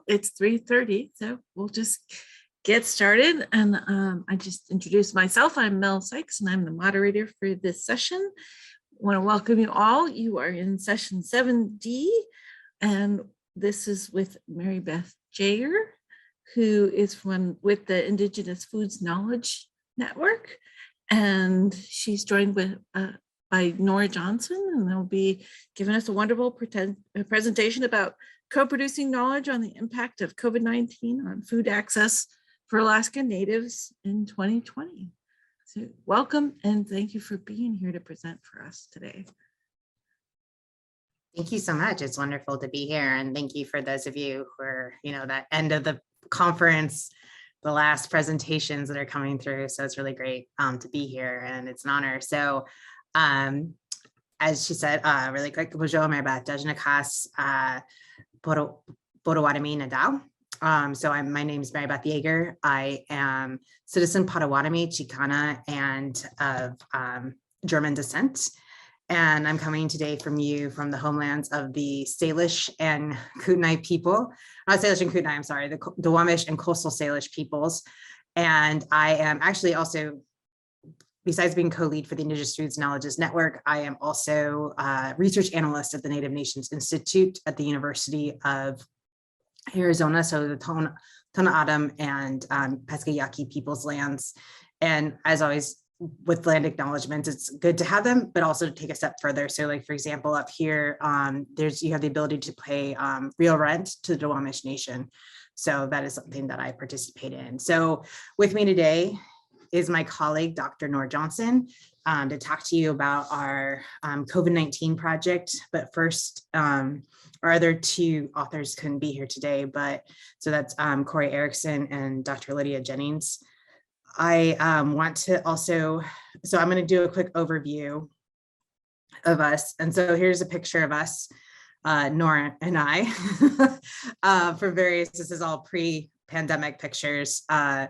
It's 3:30, so we'll just get started. And I just introduced myself. I'm Mel Sykes, and I'm the moderator for this session. I want to welcome you all. You are in session 7D, and this is with Mary Beth Yeager, who is with the Indigenous Foods Knowledge Network, and she's joined by Nora Johnson, and they'll be giving us a wonderful presentation about co-producing knowledge on the impact of COVID-19 on food access for Alaska Natives in 2020. So welcome, and thank you for being here to present for us today. Thank you so much. It's wonderful to be here. And thank you for those of you who are, that end of the conference, the last presentations that are coming through. So it's really great to be here, and it's an honor. So as she said, really quick, bonjour, Mary Beth Yeager. Potawatomi Nadal. So my name is Mary Beth Yeager. I am citizen Potawatomi, Chicana, and of German descent. And I'm coming today from the homelands of the Salish and Kootenai people. Not Salish and Kootenai, I'm sorry, the Duwamish and coastal Salish peoples. And I am actually also, besides being co-lead for the Indigenous Foods Knowledges Network, I am also a research analyst at the Native Nations Institute at the University of Arizona, so the Tohono O'odham and Paskayaki people's lands. And as always, with land acknowledgements, it's good to have them, but also to take a step further. So like, for example, up here, you have the ability to pay real rent to the Duwamish Nation. So that is something that I participate in. So with me today is my colleague, Dr. Nora Johnson, to talk to you about our COVID-19 project. But first, our other two authors couldn't be here today, so that's Corey Erickson and Dr. Lydia Jennings. I want to also, so I'm going to do a quick overview of us. And so here's a picture of us, Nora and I, for various, this is all pre-pandemic pictures. I'm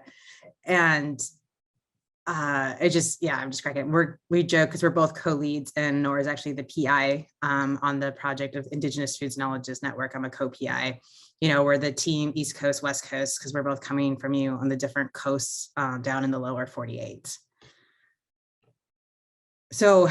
just cracking. We joke because we're both co-leads, and Nora is actually the PI on the project of Indigenous Foods Knowledges Network. I'm a co-PI. We're the team East Coast, West Coast, because we're both coming from you on the different coasts down in the lower 48. So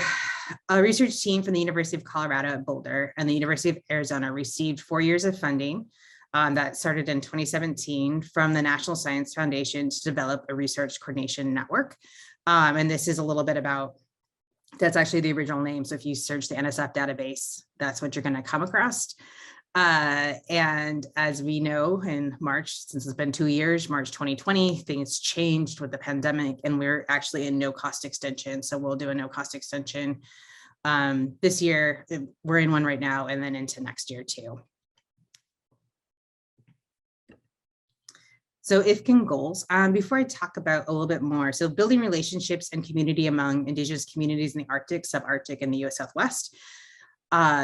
a research team from the University of Colorado at Boulder and the University of Arizona received 4 years of funding that started in 2017 from the National Science Foundation to develop a research coordination network. And this is a little bit about, that's actually the original name. So if you search the NSF database, that's what you're going to come across. And as we know, in March, since it's been 2 years, March 2020, things changed with the pandemic, and we're actually in no cost extension. So we'll do a no cost extension this year. We're in one right now, and then into next year too. So IFKN goals, before I talk about a little bit more, so building relationships and community among Indigenous communities in the Arctic, subarctic, and the US Southwest.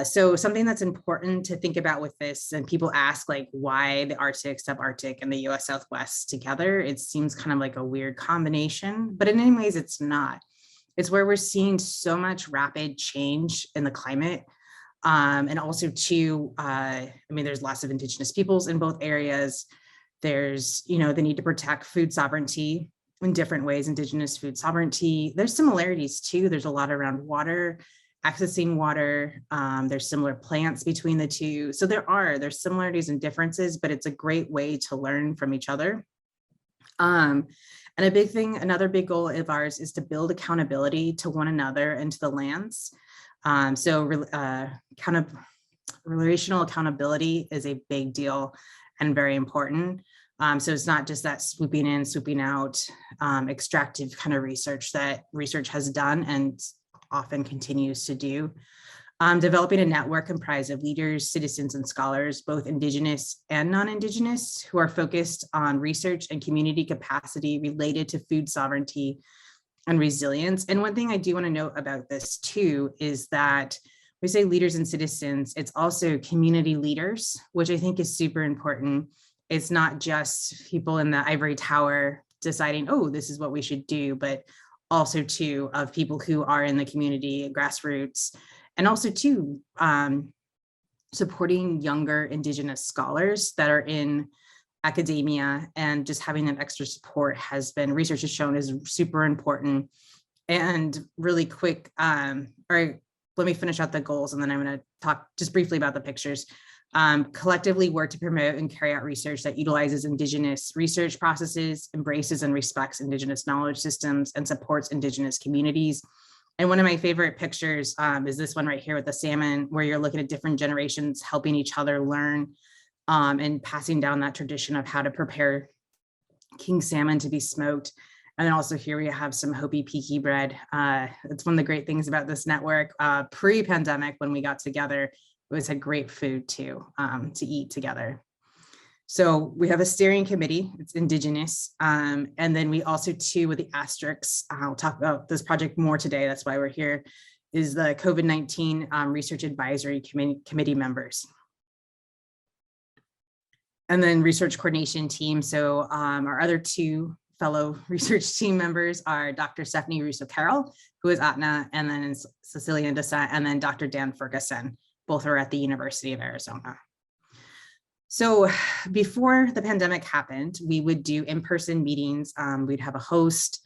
So something that's important to think about with this, and people ask like, why the Arctic, subarctic, and the US Southwest together? It seems kind of like a weird combination, but in many ways it's not. It's where we're seeing so much rapid change in the climate. And also too, there's lots of Indigenous peoples in both areas. There's, the need to protect food sovereignty in different ways, Indigenous food sovereignty. There's similarities too. There's a lot around water, accessing water. There's similar plants between the two. So there's similarities and differences, but it's a great way to learn from each other. And another big goal of ours is to build accountability to one another and to the lands. Relational accountability is a big deal. and very important. So it's not just that swooping in, swooping out, extractive kind of research that research has done and often continues to do. Developing a network comprised of leaders, citizens, and scholars, both Indigenous and non-Indigenous, who are focused on research and community capacity related to food sovereignty and resilience. And one thing I do want to note about this too is that we say leaders and citizens, it's also community leaders, which I think is super important. It's not just people in the ivory tower deciding, oh, this is what we should do, but also too of people who are in the community, grassroots, and also too supporting younger Indigenous scholars that are in academia, and just having that extra support has been, research has shown, is super important. And really quick, let me finish out the goals, and then I'm going to talk just briefly about the pictures. Collectively work to promote and carry out research that utilizes Indigenous research processes, embraces and respects Indigenous knowledge systems, and supports Indigenous communities. And one of my favorite pictures is this one right here with the salmon, where you're looking at different generations helping each other learn and passing down that tradition of how to prepare king salmon to be smoked. And then also here we have some Hopi Peaky bread. It's one of the great things about this network. Pre-pandemic, when we got together, it was had great food too, to eat together. So we have a steering committee, it's Indigenous. And then we also too, with the asterisks, I'll talk about this project more today, that's why we're here, is the COVID-19 Research Advisory Committee members. And then research coordination team. So our other two fellow research team members are Dr. Stephanie Russo-Carroll, who is ATNA, and then Cecilia Descent, and then Dr. Dan Ferguson. Both are at the University of Arizona. So before the pandemic happened, we would do in-person meetings. We'd have a host.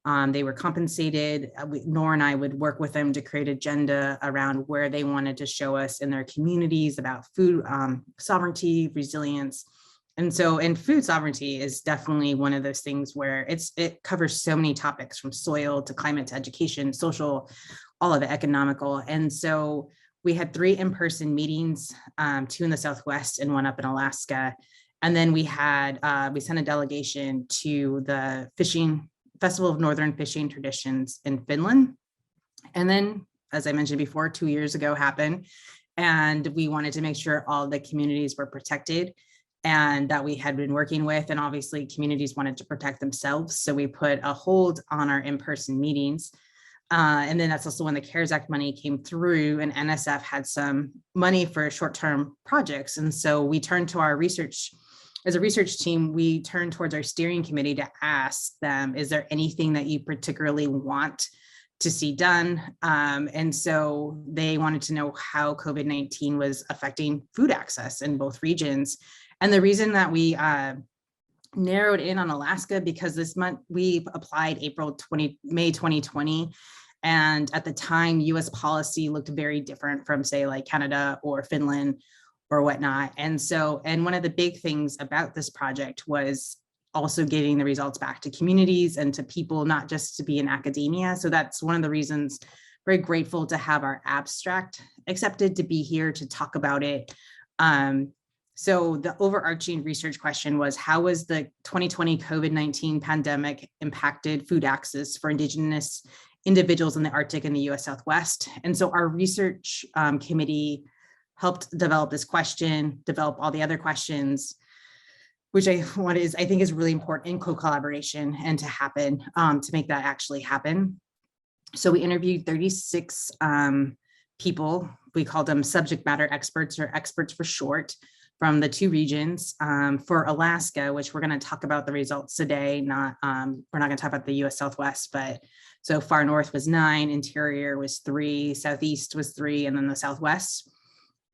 They were compensated. Nora and I would work with them to create agenda around where they wanted to show us in their communities about food sovereignty, resilience. And so, and food sovereignty is definitely one of those things where it covers so many topics, from soil to climate to education, social, all of it, economical. And so we had 3 in-person meetings, 2 in the Southwest and 1 up in Alaska. And then we had, we sent a delegation to the Fishing Festival of Northern Fishing Traditions in Finland. And then, as I mentioned before, 2 years ago happened, and we wanted to make sure all the communities were protected and that we had been working with, and obviously communities wanted to protect themselves. So we put a hold on our in-person meetings. And then that's also when the CARES Act money came through, and NSF had some money for short-term projects. And so we turned to our research, as a research team, we turned towards our steering committee to ask them, is there anything that you particularly want to see done? And so they wanted to know how COVID-19 was affecting food access in both regions. And the reason that we narrowed in on Alaska, because this month we applied May 2020. And at the time, US policy looked very different from, say, like Canada or Finland or whatnot. And so, and one of the big things about this project was also getting the results back to communities and to people, not just to be in academia. So that's one of the reasons, very grateful to have our abstract accepted to be here to talk about it. So the overarching research question was, how was the 2020 COVID-19 pandemic impacted food access for Indigenous individuals in the Arctic and the US Southwest? And so our research committee helped develop this question, develop all the other questions, which I think is really important in co-collaboration and to happen, to make that actually happen. So we interviewed 36 people. We called them subject matter experts, or experts for short, from the 2 regions. For Alaska, which we're going to talk about the results today, we're not going to talk about the US Southwest, but so far north was 9, interior was 3, southeast was 3, and then the Southwest.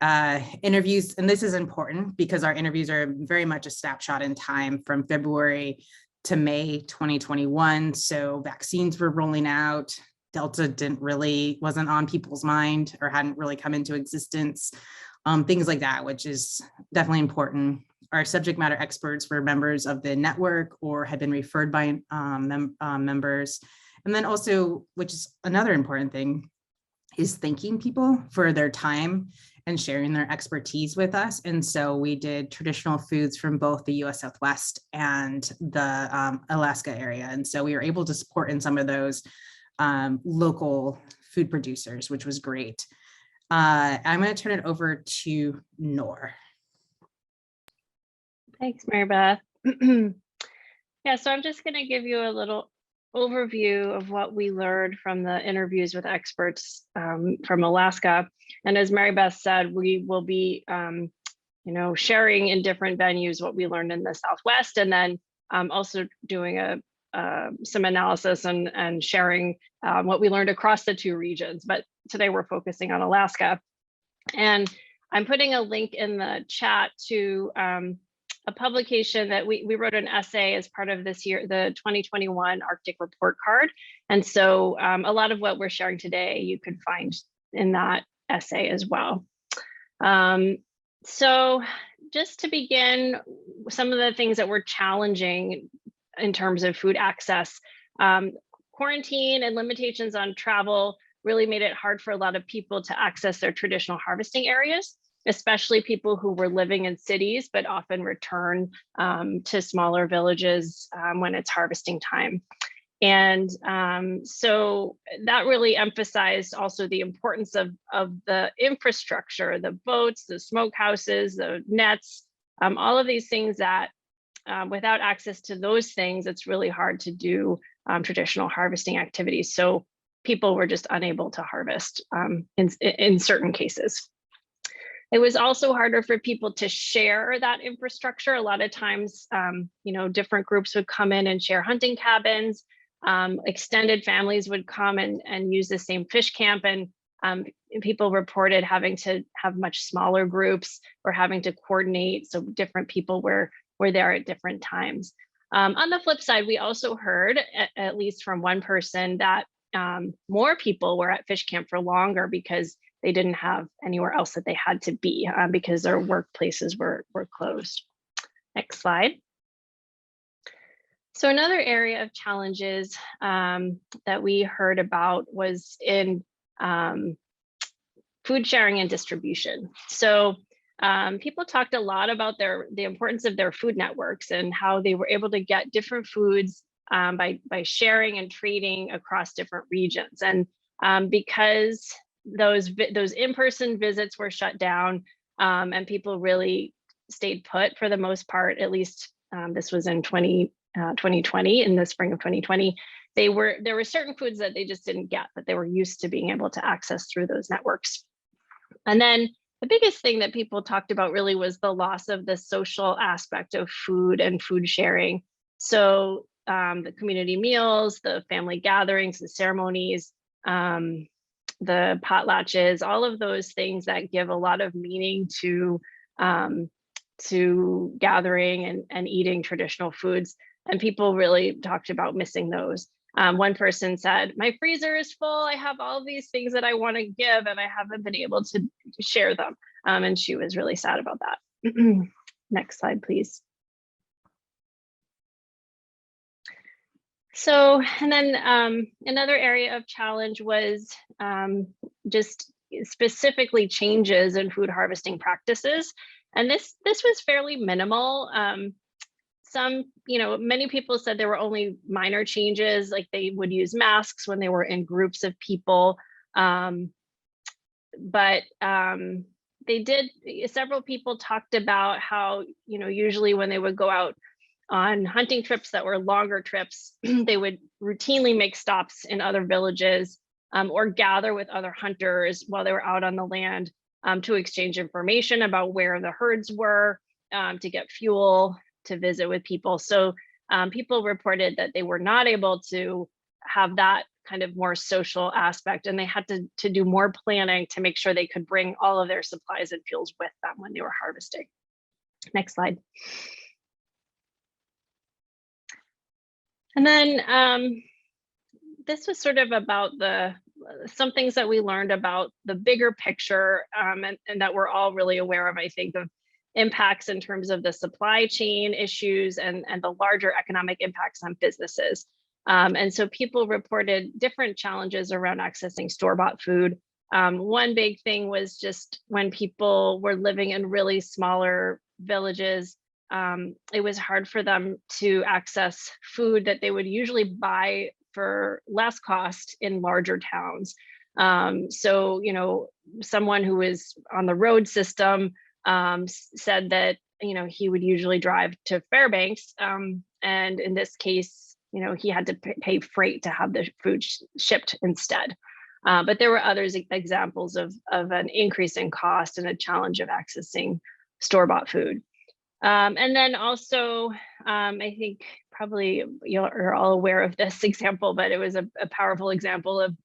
Interviews, and this is important because our interviews are very much a snapshot in time from February to May 2021. So vaccines were rolling out. Delta wasn't on people's mind or hadn't really come into existence. Things like that, which is definitely important. Our subject matter experts were members of the network or had been referred by members. And then also, which is another important thing, is thanking people for their time and sharing their expertise with us. And so we did traditional foods from both the US Southwest and the Alaska area. And so we were able to support in some of those local food producers, which was great. I'm going to turn it over to Nor. Thanks, Mary Beth. Yeah, so I'm just going to give you a little overview of what we learned from the interviews with experts from Alaska. And as Mary Beth said, we will be, sharing in different venues what we learned in the Southwest, and then also doing some analysis and sharing what we learned across the two regions. But today we're focusing on Alaska. And I'm putting a link in the chat to a publication that we wrote an essay as part of this year, the 2021 Arctic Report Card. And so a lot of what we're sharing today, you can find in that essay as well. So just to begin, some of the things that were challenging in terms of food access, quarantine and limitations on travel really made it hard for a lot of people to access their traditional harvesting areas, especially people who were living in cities, but often return to smaller villages when it's harvesting time. And so that really emphasized also the importance of the infrastructure, the boats, the smokehouses, the nets, all of these things that without access to those things, it's really hard to do traditional harvesting activities. So people were just unable to harvest in certain cases. It was also harder for people to share that infrastructure. A lot of times, different groups would come in and share hunting cabins. Extended families would come and use the same fish camp, and people reported having to have much smaller groups or having to coordinate. So different people were there at different times. On the flip side, we also heard, at least from one person, that more people were at fish camp for longer because they didn't have anywhere else that they had to be because their workplaces were closed. Next slide. So another area of challenges that we heard about was in food sharing and distribution. So people talked a lot about the importance of their food networks and how they were able to get different foods by sharing and trading across different regions. And because those in-person visits were shut down and people really stayed put for the most part, at least this was in 2020, in the spring of 2020, there were certain foods that they just didn't get, that they were used to being able to access through those networks. And then the biggest thing that people talked about really was the loss of the social aspect of food and food sharing. So the community meals, the family gatherings, the ceremonies, the potlatches, all of those things that give a lot of meaning to gathering and eating traditional foods. And people really talked about missing those. One person said, my freezer is full. I have all these things that I want to give and I haven't been able to share them. And she was really sad about that. Next slide, please. So, and then another area of challenge was just specifically changes in food harvesting practices. And this was fairly minimal. Many people said there were only minor changes, like they would use masks when they were in groups of people. But several people talked about how, usually when they would go out on hunting trips that were longer trips, they would routinely make stops in other villages or gather with other hunters while they were out on the land to exchange information about where the herds were, to get fuel, to visit with people. So people reported that they were not able to have that kind of more social aspect, and they had to do more planning to make sure they could bring all of their supplies and fuels with them when they were harvesting. Next slide. And then this was sort of about some things that we learned about the bigger picture and that we're all really aware of, I think, of impacts in terms of the supply chain issues and the larger economic impacts on businesses. And so people reported different challenges around accessing store-bought food. One big thing was just when people were living in really smaller villages, it was hard for them to access food that they would usually buy for less cost in larger towns. So, you know, someone who was on the road system said that, you know, he would usually drive to Fairbanks. And in this case, you know, he had to pay freight to have the food shipped instead. But there were others examples of an increase in cost and a challenge of accessing store-bought food. And then also, I think probably you're all aware of this example, but it was a powerful example of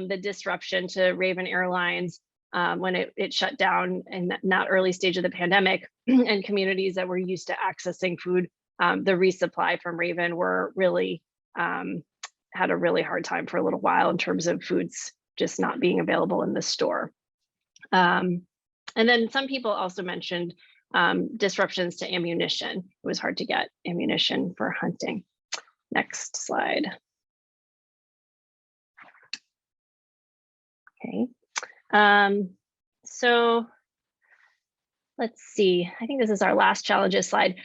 the disruption to Raven Airlines when it shut down in that early stage of the pandemic, and communities that were used to accessing food, the resupply from Raven were really had a really hard time for a little while in terms of foods just not being available in the store. And then some people also mentioned disruptions to ammunition. It was hard to get ammunition for hunting. Next slide. Okay. So let's see. I think this is our last challenges slide.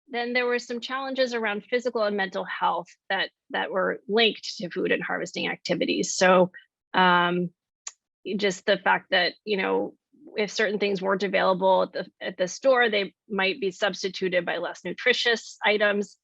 Then there were some challenges around physical and mental health that were linked to food and harvesting activities. So just the fact that, you know, if certain things weren't available at the store, they might be substituted by less nutritious items.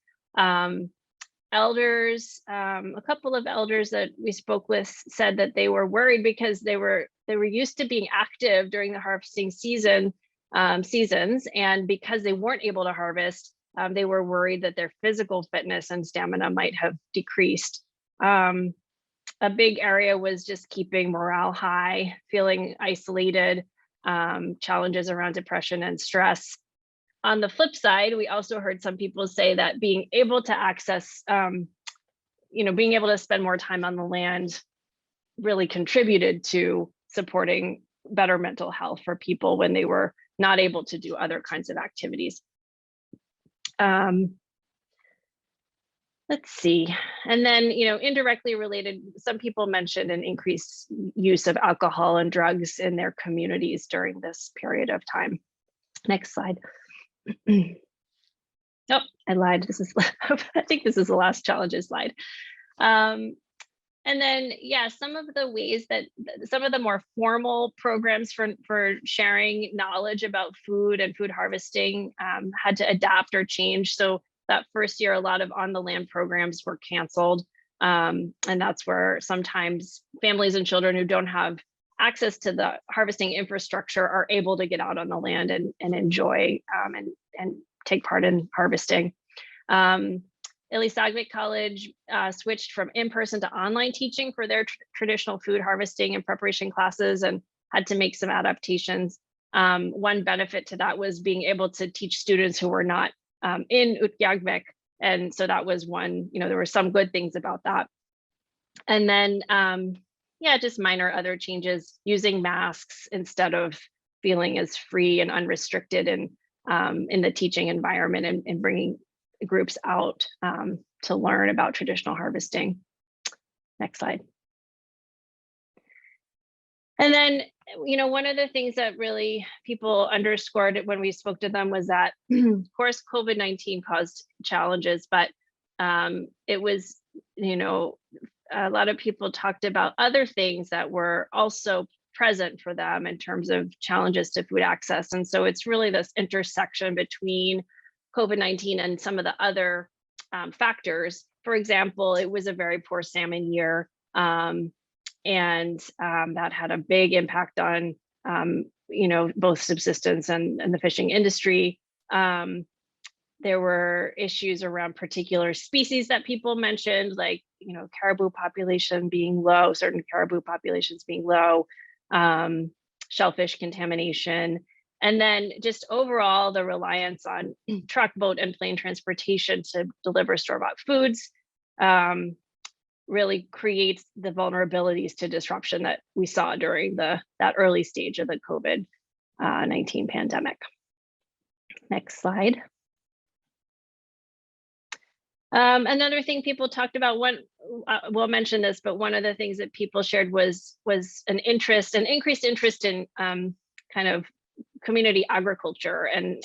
Elders, a couple of elders that we spoke with said that they were worried because they were used to being active during the harvesting seasons, and because they weren't able to harvest, they were worried that their physical fitness and stamina might have decreased. A big area was just keeping morale high, feeling isolated, challenges around depression and stress. On the flip side, we also heard some people say that being able to access, you know, being able to spend more time on the land really contributed to supporting better mental health for people when they were not able to do other kinds of activities. Let's see. And then, you know, indirectly related, some people mentioned an increased use of alcohol and drugs in their communities during this period of time. Next slide. Oh, I lied. This is, I think this is the last challenges slide. And then, yeah, some of the ways that some of the more formal programs for sharing knowledge about food and food harvesting had to adapt or change. So that first year, a lot of on the land programs were canceled. And that's where sometimes families and children who don't have access to the harvesting infrastructure are able to get out on the land and enjoy and take part in harvesting. Ilisagvik College switched from in-person to online teaching for their traditional food harvesting and preparation classes and had to make some adaptations. One benefit to that was being able to teach students who were not in Utqiagvik. And so that was one, you know, there were some good things about that. And then, yeah, just minor other changes, using masks instead of feeling as free and unrestricted in the teaching environment, and bringing groups out to learn about traditional harvesting. Next slide. And then, you know, one of the things that really people underscored when we spoke to them was that, of course, COVID-19 caused challenges, but it was, you know, a lot of people talked about other things that were also present for them in terms of challenges to food access. And so it's really this intersection between COVID-19 and some of the other factors. For example, it was a very poor salmon year, and that had a big impact on, you know, both subsistence and the fishing industry. There were issues around particular species that people mentioned, like, you know, caribou population being low, certain caribou populations being low, shellfish contamination, and then just overall the reliance on truck, boat, and plane transportation to deliver store-bought foods really creates the vulnerabilities to disruption that we saw during that early stage of the COVID-19 pandemic. Next slide. Another thing people talked about, we'll mention this, but one of the things that people shared was an increased interest in kind of community agriculture and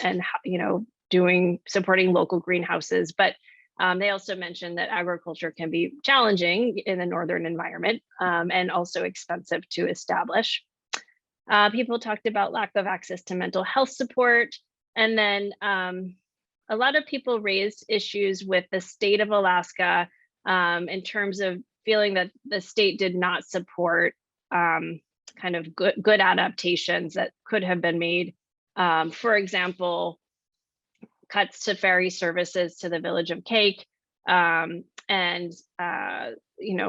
supporting local greenhouses. But they also mentioned that agriculture can be challenging in a northern environment and also expensive to establish. People talked about lack of access to mental health support. And then a lot of people raised issues with the state of Alaska in terms of feeling that the state did not support kind of good adaptations that could have been made. For example, cuts to ferry services to the village of Cake, and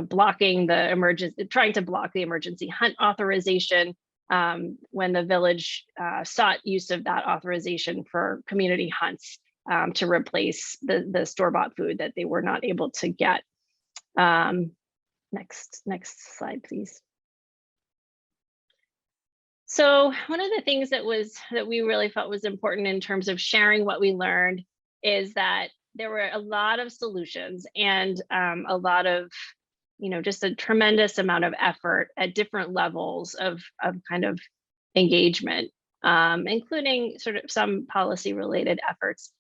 blocking the trying to block the emergency hunt authorization when the village sought use of that authorization for community hunts to replace the store-bought food that they were not able to get. Next slide, please. So one of the things that we really felt was important in terms of sharing what we learned is that there were a lot of solutions and a lot of, just a tremendous amount of effort at different levels of kind of engagement, including sort of some policy related efforts.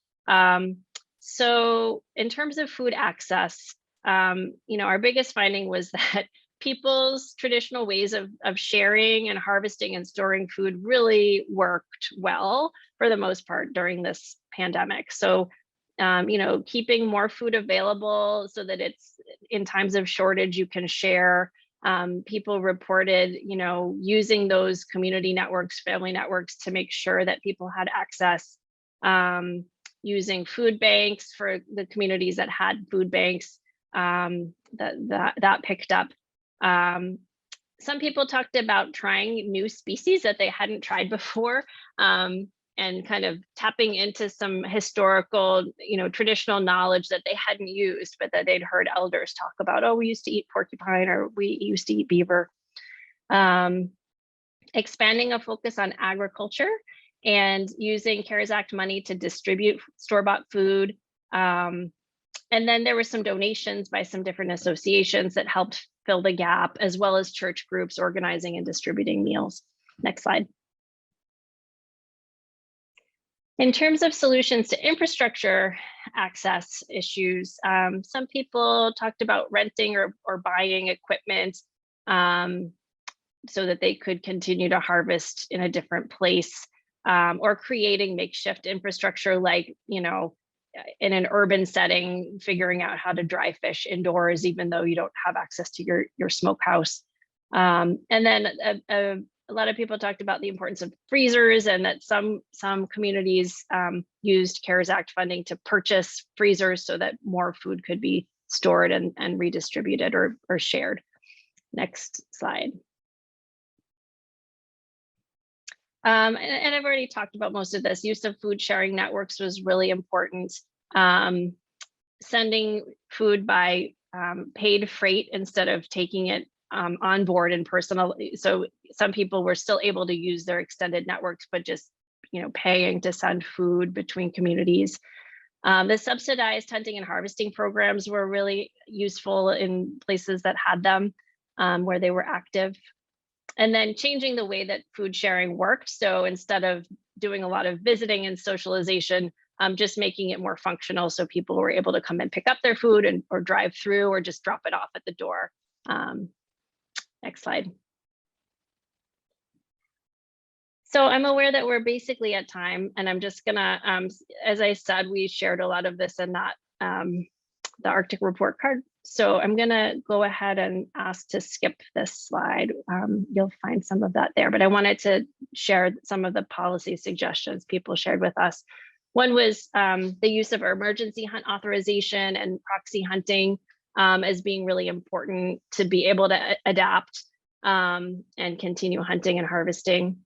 So in terms of food access, our biggest finding was that people's traditional ways of sharing and harvesting and storing food really worked well for the most part during this pandemic. So, keeping more food available so that it's in times of shortage, you can share. People reported, using those community networks, family networks to make sure that people had access, using food banks for the communities that had food banks, that picked up. Some people talked about trying new species that they hadn't tried before, and kind of tapping into some historical, traditional knowledge that they hadn't used, but that they'd heard elders talk about. Oh, we used to eat porcupine, or we used to eat beaver. Expanding a focus on agriculture and using CARES Act money to distribute store-bought food. And then there were some donations by some different associations that helped fill the gap, as well as church groups organizing and distributing meals. Next slide. In terms of solutions to infrastructure access issues, some people talked about renting or buying equipment so that they could continue to harvest in a different place, or creating makeshift infrastructure like, in an urban setting, figuring out how to dry fish indoors, even though you don't have access to your smokehouse. And then a lot of people talked about the importance of freezers, and that some communities used CARES Act funding to purchase freezers so that more food could be stored and redistributed or shared. Next slide. And I've already talked about most of this. Use of food sharing networks was really important. Sending food by paid freight instead of taking it on board and personal. So some people were still able to use their extended networks, but just paying to send food between communities. The subsidized hunting and harvesting programs were really useful in places that had them, where they were active. And then changing the way that food sharing worked. So instead of doing a lot of visiting and socialization, just making it more functional so people were able to come and pick up their food or drive through or just drop it off at the door. Next slide. So I'm aware that we're basically at time, and I'm just gonna, as I said, we shared a lot of this in that the Arctic report card. So I'm gonna go ahead and ask to skip this slide. You'll find some of that there, but I wanted to share some of the policy suggestions people shared with us. One was the use of emergency hunt authorization and proxy hunting as being really important to be able to adapt and continue hunting and harvesting.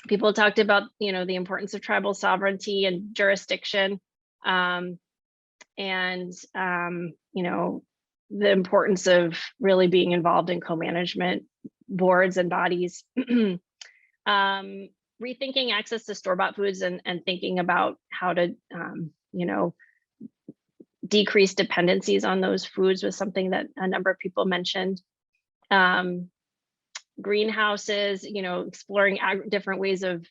People talked about, the importance of tribal sovereignty and jurisdiction, and the importance of really being involved in co-management boards and bodies. Rethinking access to store-bought foods and thinking about how to, decreased dependencies on those foods was something that a number of people mentioned. Greenhouses, exploring different ways of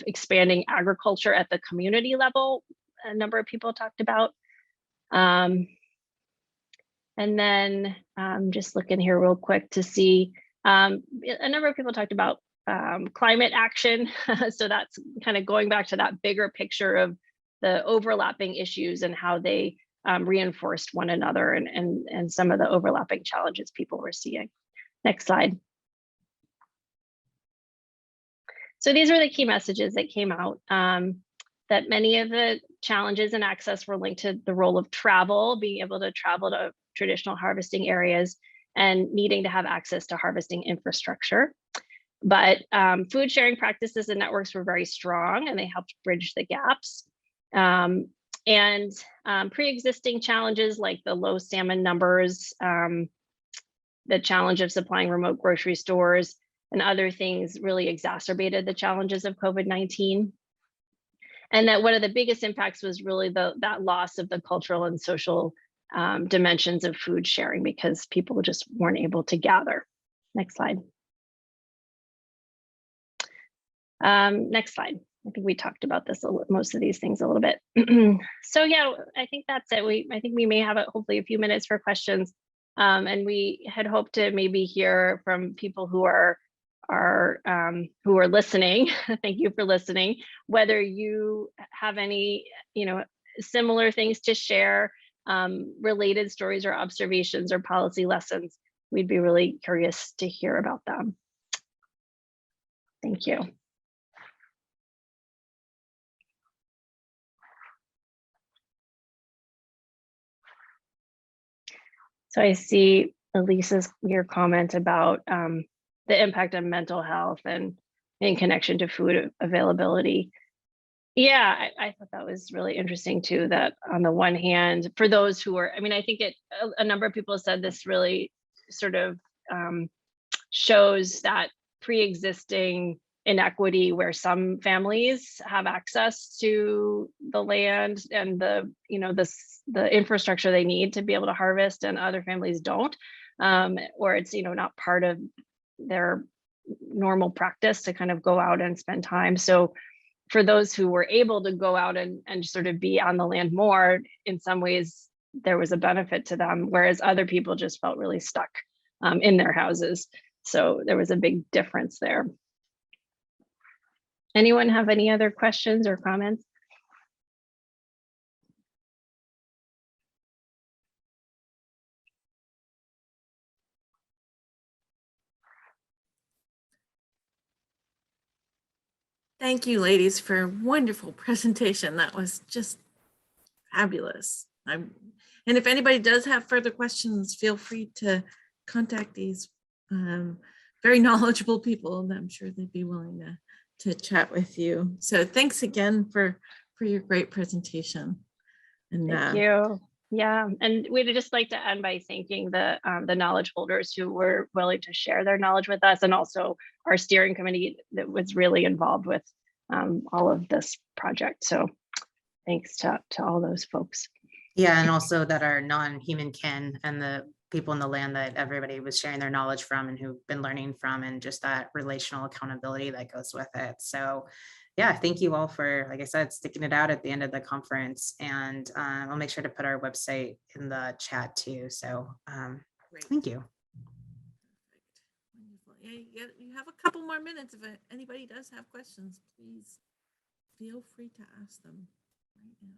expanding agriculture at the community level, a number of people talked about. And then just looking here real quick to see, a number of people talked about climate action. So that's kind of going back to that bigger picture of the overlapping issues and how they reinforced one another and some of the overlapping challenges people were seeing. Next slide. So these were the key messages that came out, that many of the challenges in access were linked to the role of travel, being able to travel to traditional harvesting areas and needing to have access to harvesting infrastructure. But food sharing practices and networks were very strong and they helped bridge the gaps. And pre-existing challenges like the low salmon numbers, the challenge of supplying remote grocery stores, and other things really exacerbated the challenges of COVID-19. And that one of the biggest impacts was really that loss of the cultural and social dimensions of food sharing because people just weren't able to gather. Next slide. Next slide. I think we talked about this, most of these things a little bit. So yeah, I think that's it. I think we may have hopefully a few minutes for questions. And we had hoped to maybe hear from people who are listening. Thank you for listening. Whether you have any, similar things to share, related stories or observations or policy lessons, we'd be really curious to hear about them. Thank you. So I see your comment about the impact on mental health and in connection to food availability. Yeah, I thought that was really interesting too, that on the one hand, for those who are, I think a number of people said this really sort of shows that pre-existing inequity where some families have access to the land and the infrastructure they need to be able to harvest and other families don't, or it's not part of their normal practice to kind of go out and spend time. So for those who were able to go out and sort of be on the land more, in some ways there was a benefit to them, whereas other people just felt really stuck in their houses. So there was a big difference there. Anyone have any other questions or comments? Thank you, ladies, for a wonderful presentation. That was just fabulous. And if anybody does have further questions, feel free to contact these very knowledgeable people, and I'm sure they'd be willing to chat with you. So thanks again for your great presentation. And thank you. Yeah, and we'd just like to end by thanking the knowledge holders who were willing to share their knowledge with us, and also our steering committee that was really involved with all of this project. So thanks to all those folks. Yeah, and also that our non-human kin and the people in the land that everybody was sharing their knowledge from and who've been learning from, and just that relational accountability that goes with it. So yeah, thank you all for, like I said, sticking it out at the end of the conference. And I'll make sure to put our website in the chat too. So thank you. Wonderful. Yeah, you have a couple more minutes. If anybody does have questions, please feel free to ask them right now.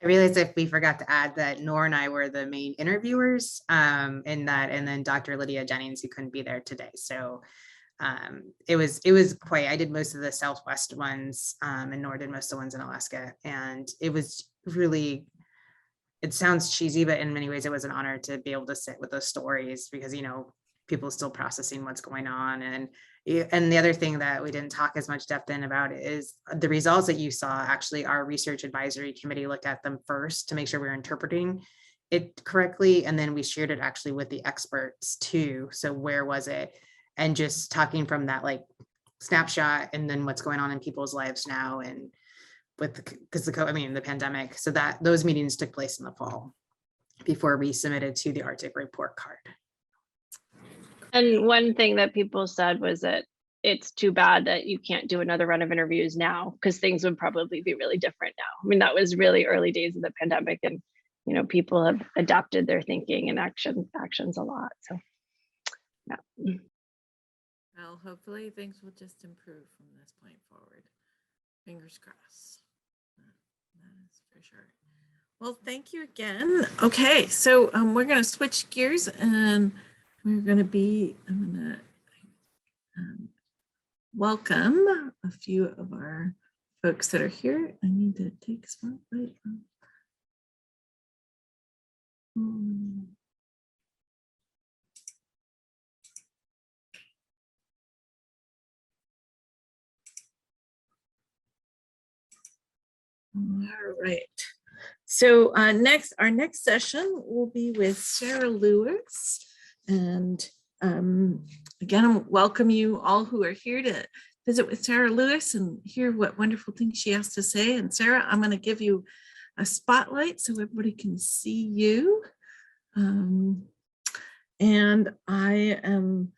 I realized if we forgot to add that Nor and I were the main interviewers in that, and then Dr. Lydia Jennings, who couldn't be there today. So it was quite, I did most of the Southwest ones and Nor did most of the ones in Alaska. And it was really, it sounds cheesy, but in many ways it was an honor to be able to sit with those stories because, people still processing what's going on. And the other thing that we didn't talk as much depth in about is the results that you saw. Actually, our research advisory committee looked at them first to make sure we were interpreting it correctly. And then we shared it actually with the experts too. So where was it? And just talking from that like snapshot and then what's going on in people's lives now and because the pandemic. So that those meetings took place in the fall before we submitted to the Arctic report card. And one thing that people said was that it's too bad that you can't do another run of interviews now because things would probably be really different now. I mean, that was really early days of the pandemic, and people have adapted their thinking and actions a lot. So yeah. Well, hopefully things will just improve from this point forward. Fingers crossed. That is for sure. Well, thank you again. Okay, so we're going to switch gears and I'm going to welcome a few of our folks that are here. I need to take a spotlight. All right. So our next session will be with Sarah Lewis. And again, I welcome you all who are here to visit with Sarah Lewis and hear what wonderful things she has to say. And Sarah, I'm going to give you a spotlight so everybody can see you. And I am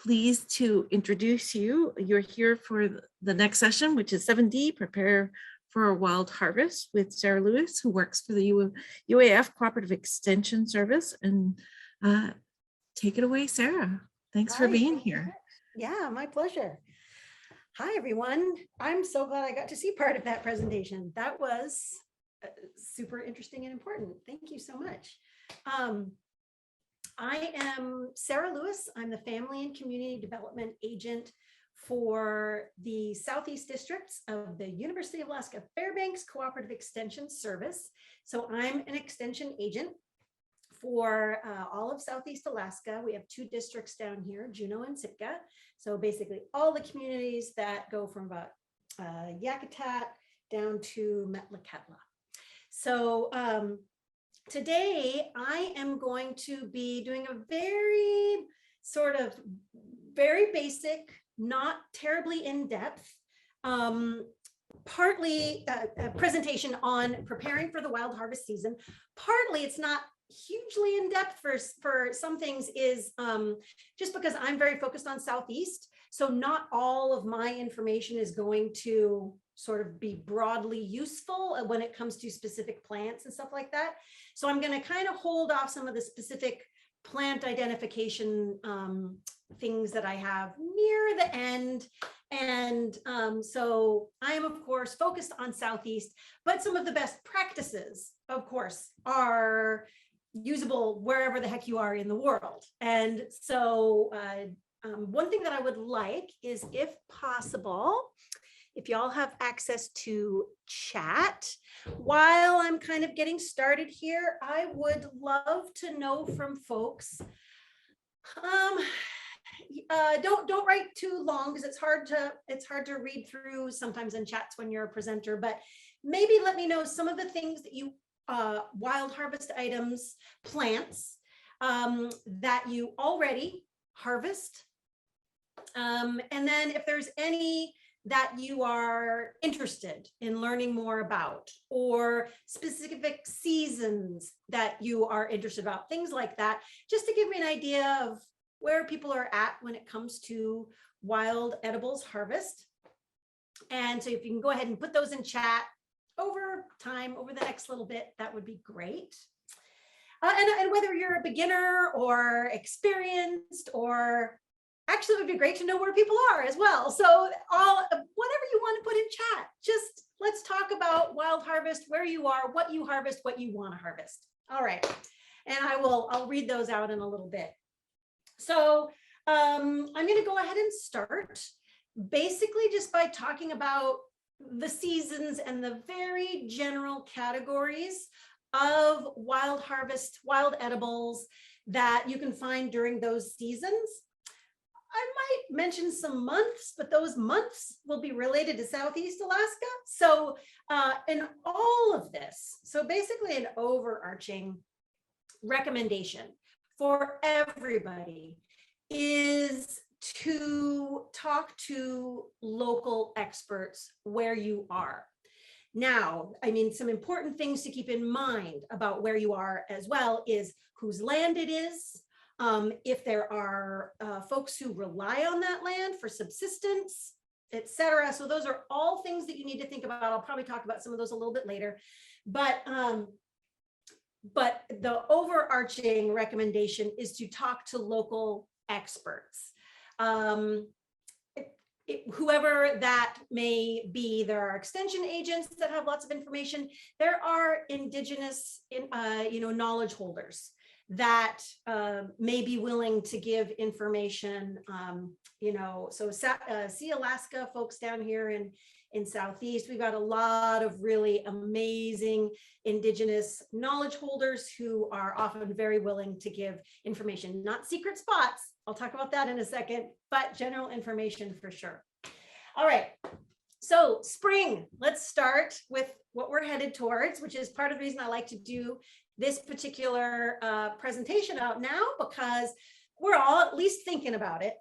pleased to introduce you. You're here for the next session, which is 7D, Prepare for a Wild Harvest, with Sarah Lewis, who works for the UAF Cooperative Extension Service. And take it away, Sarah. Thanks for being here. Yeah, my pleasure. Hi, everyone. I'm so glad I got to see part of that presentation. That was super interesting and important. Thank you so much. I am Sarah Lewis. I'm the Family and Community Development Agent for the Southeast Districts of the University of Alaska Fairbanks Cooperative Extension Service. So I'm an extension agent for all of Southeast Alaska. We have 2 districts down here, Juneau and Sitka. So basically all the communities that go from about Yakutat down to Metlakatla. So today I am going to be doing a very basic, not terribly in-depth, partly a presentation on preparing for the wild harvest season. Partly it's not hugely in-depth for some things is just because I'm very focused on Southeast. So not all of my information is going to sort of be broadly useful when it comes to specific plants and stuff like that. So I'm going to kind of hold off some of the specific plant identification things that I have near the end. And so I am, of course, focused on Southeast, but some of the best practices, of course, are usable wherever the heck you are in the world. And so one thing that I would like is, if possible, if y'all have access to chat while I'm kind of getting started here, I would love to know from folks. Don't write too long because it's hard to read through sometimes in chats when you're a presenter, but maybe let me know some of the things that you wild harvest items, plants that you already harvest. And then if there's any that you are interested in learning more about, or specific seasons that you are interested about, things like that, just to give me an idea of where people are at when it comes to wild edibles harvest. And so if you can go ahead and put those in chat over time, over the next little bit, that would be great. And whether you're a beginner or experienced, or actually it would be great to know where people are as well. So whatever you want to put in chat, just let's talk about wild harvest, where you are, what you harvest, what you want to harvest. All right. And I'll read those out in a little bit. So I'm going to go ahead and start basically just by talking about the seasons and the very general categories of wild harvest, wild edibles that you can find during those seasons. I might mention some months, but those months will be related to Southeast Alaska. So in all of this, so basically an overarching recommendation for everybody is to talk to local experts where you are. Now, I mean, some important things to keep in mind about where you are as well is whose land it is, if there are folks who rely on that land for subsistence, etc. So those are all things that you need to think about. I'll probably talk about some of those a little bit later, but the overarching recommendation is to talk to local experts. Whoever that may be, there are extension agents that have lots of information. There are Indigenous, knowledge holders that may be willing to give information. So see Alaska folks down here in Southeast, we've got a lot of really amazing Indigenous knowledge holders who are often very willing to give information, not secret spots. I'll talk about that in a second, but general information for sure. All right, so spring, let's start with what we're headed towards, which is part of the reason I like to do this particular presentation out now, because we're all at least thinking about it,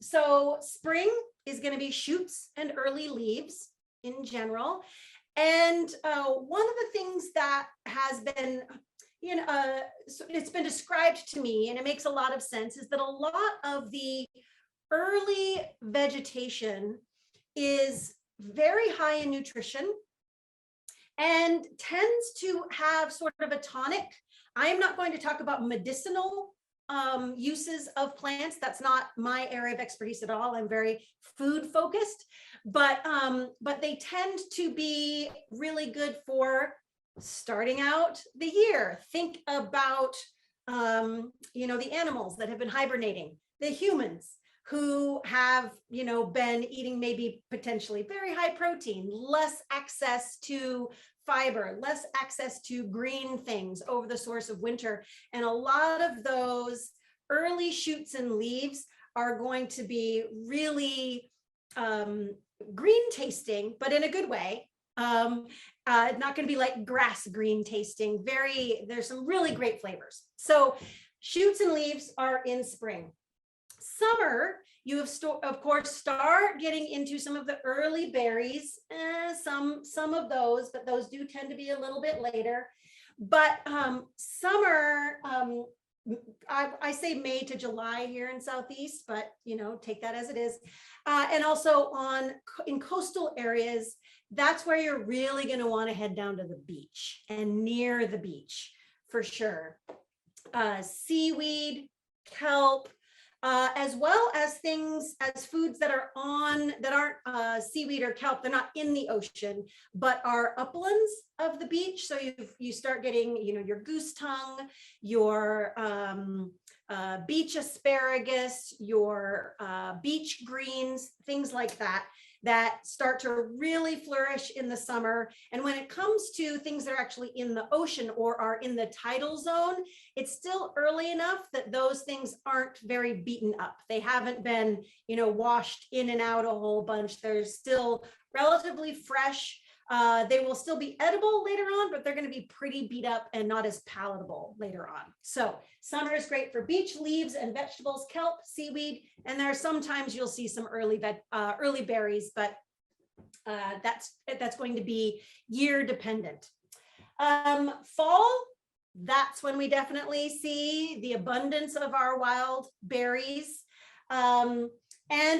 So spring is going to be shoots and early leaves in general. And one of the things that has been, it's been described to me, and it makes a lot of sense, is that a lot of the early vegetation is very high in nutrition and tends to have sort of a tonic. I am not going to talk about medicinal uses of plants. That's not my area of expertise at all. I'm very food focused, but they tend to be really good for starting out the year. Think about the animals that have been hibernating, the humans who have been eating maybe potentially very high protein, less access to fiber, less access to green things over the source of winter. And a lot of those early shoots and leaves are going to be really green tasting, but in a good way. Not going to be like grass green tasting. There's some really great flavors. So shoots and leaves are in spring. Summer, you have of course start getting into some of the early berries, some of those, but those do tend to be a little bit later. But summer, I say May to July here in Southeast, but take that as it is. And also in coastal areas, that's where you're really going to want to head down to the beach and near the beach for sure. Seaweed, kelp, as well as things as foods that aren't seaweed or kelp. They're not in the ocean, but are uplands of the beach. So you start getting, your goose tongue, your beach asparagus, your beach greens, things like that start to really flourish in the summer. And when it comes to things that are actually in the ocean or are in the tidal zone, it's still early enough that those things aren't very beaten up. They haven't been, washed in and out a whole bunch. They're still relatively fresh. They will still be edible later on, but they're going to be pretty beat up and not as palatable later on. So summer is great for beach leaves and vegetables, kelp, seaweed, and there are sometimes you'll see some early berries, but that's going to be year dependent. Fall, that's when we definitely see the abundance of our wild berries. And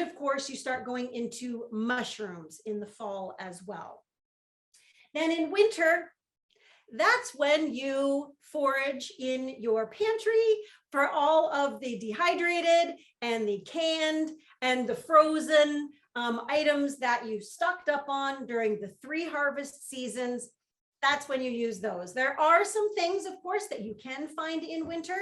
of course, you start going into mushrooms in the fall as well. Then in winter, that's when you forage in your pantry for all of the dehydrated and the canned and the frozen items that you stocked up on during the 3 harvest seasons. That's when you use those. There are some things, of course, that you can find in winter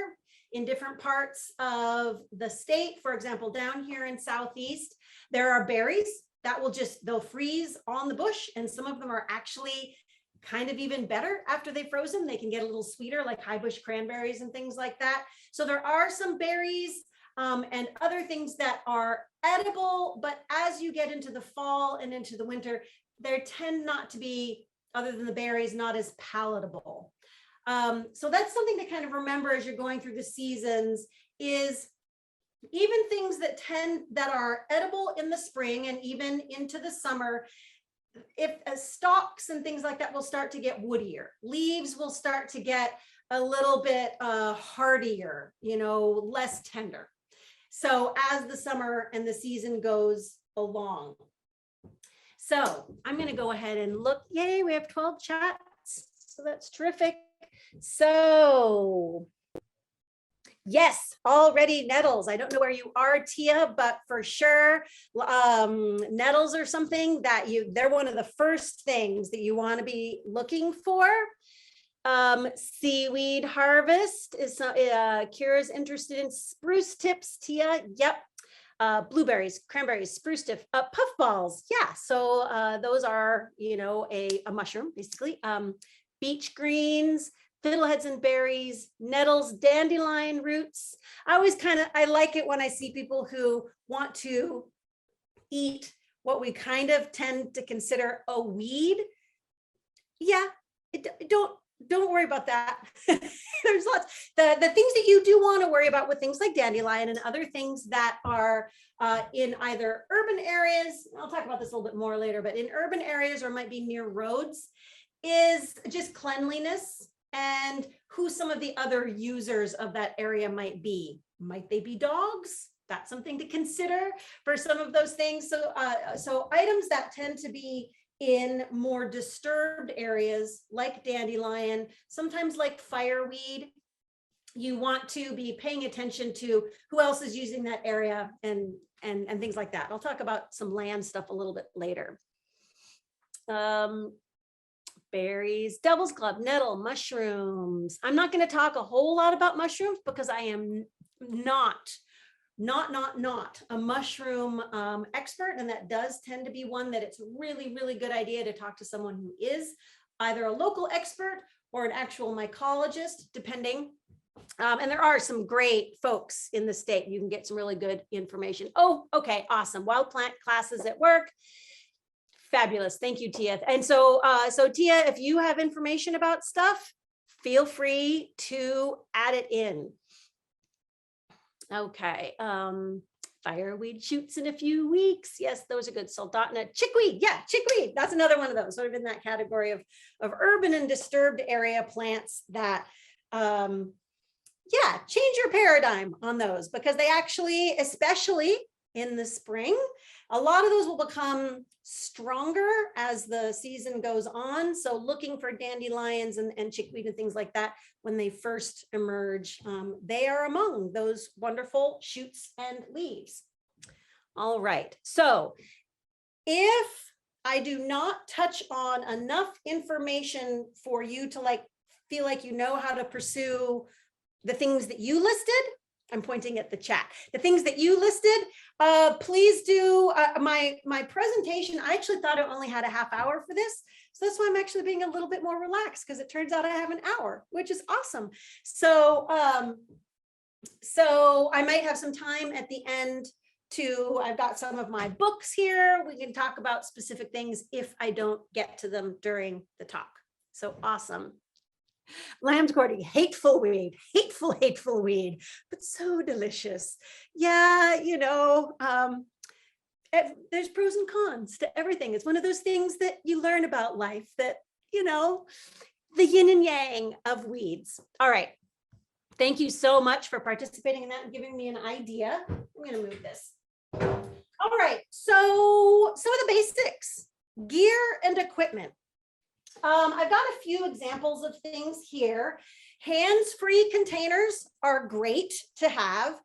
in different parts of the state. For example, down here in Southeast, there are berries that they'll freeze on the bush, and some of them are actually kind of even better after they've frozen. They can get a little sweeter, like high bush cranberries and things like that. So there are some berries and other things that are edible, but as you get into the fall and into the winter, they tend not to be, other than the berries, not as palatable. So that's something to kind of remember as you're going through the seasons, is even things that are edible in the spring and even into the summer, if stalks and things like that will start to get woodier, leaves will start to get a little bit hardier, less tender. So as the summer and the season goes along. So I'm going to go ahead and look. Yay, we have 12 chats. So that's terrific. So yes, already Nettles. I don't know where you are, Tia, but for sure, Nettles or something that they're one of the first things that you want to be looking for. Seaweed harvest is Kira's interested in spruce tips, Tia. Yep. Blueberries, cranberries, spruce tip, puffballs. Yeah. So those are, a mushroom basically. Beach greens, fiddleheads and berries, nettles, dandelion roots. I like it when I see people who want to eat what we kind of tend to consider a weed. Yeah, don't worry about that. There's lots. The things that you do want to worry about with things like dandelion and other things that are in either urban areas, I'll talk about this a little bit more later, but in urban areas or might be near roads, is just cleanliness and who some of the other users of that area might be. Might they be dogs? That's something to consider for some of those things. So, so items that tend to be in more disturbed areas like dandelion, sometimes like fireweed, you want to be paying attention to who else is using that area and things like that. I'll talk about some land stuff a little bit later. Berries, devil's club, nettle, mushrooms. I'm not going to talk a whole lot about mushrooms because I am not a mushroom expert, and that does tend to be one that it's really, really good idea to talk to someone who is either a local expert or an actual mycologist, depending. And there are some great folks in the state. You can get some really good information. Oh, okay, awesome. Wild plant classes at work. Fabulous. Thank you, Tia. And so, Tia, if you have information about stuff, feel free to add it in. Okay. Fireweed shoots in a few weeks. Yes, those are good. Soldotna, chickweed. Yeah, chickweed. That's another one of those, sort of in that category of urban and disturbed area plants that, yeah, change your paradigm on those, because they actually, especially in the spring, a lot of those will become stronger as the season goes on. So looking for dandelions and chickweed and things like that when they first emerge, they are among those wonderful shoots and leaves. All right. So if I do not touch on enough information for you to feel like you know how to pursue the things that you listed, I'm pointing at the chat. The things that you listed, please do. My presentation, I actually thought I only had a half hour for this. So that's why I'm actually being a little bit more relaxed, because it turns out I have an hour, which is awesome. So, so I might have some time at the end I've got some of my books here. We can talk about specific things if I don't get to them during the talk. So awesome. Lamb's courting, hateful weed, hateful weed, but so delicious. Yeah, there's pros and cons to everything. It's one of those things that you learn about life, that, the yin and yang of weeds. All right. Thank you so much for participating in that and giving me an idea. I'm going to move this. All right. So some of the basics, gear and equipment. I've got a few examples of things here. Hands-free containers are great to have.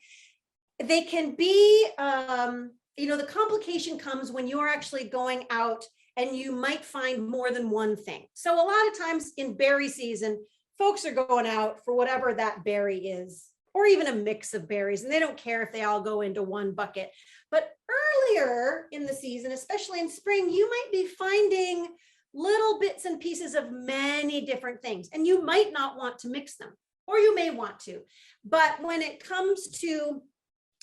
They can be, the complication comes when you're actually going out and you might find more than one thing. So a lot of times in berry season, folks are going out for whatever that berry is, or even a mix of berries, and they don't care if they all go into one bucket. But earlier in the season, especially in spring, you might be finding little bits and pieces of many different things, and you might not want to mix them, or you may want to. But when it comes to,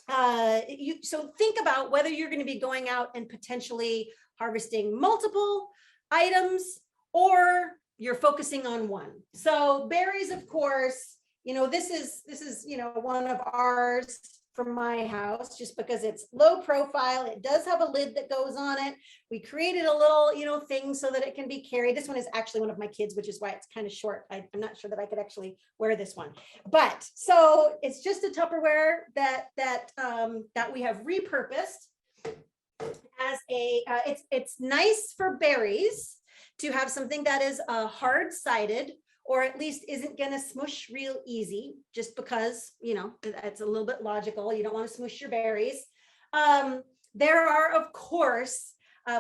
so think about whether you're going to be going out and potentially harvesting multiple items, or you're focusing on one. So berries, of course, this is one of ours from my house, just because it's low profile. It does have a lid that goes on it. We created a little, thing so that it can be carried. This one is actually one of my kids, which is why it's kind of short. I'm not sure that I could actually wear this one, but so it's just a Tupperware that we have repurposed as a, it's nice for berries to have something that is hard-sided, or at least isn't going to smush real easy, just because, it's a little bit logical. You don't want to smush your berries. There are, of course,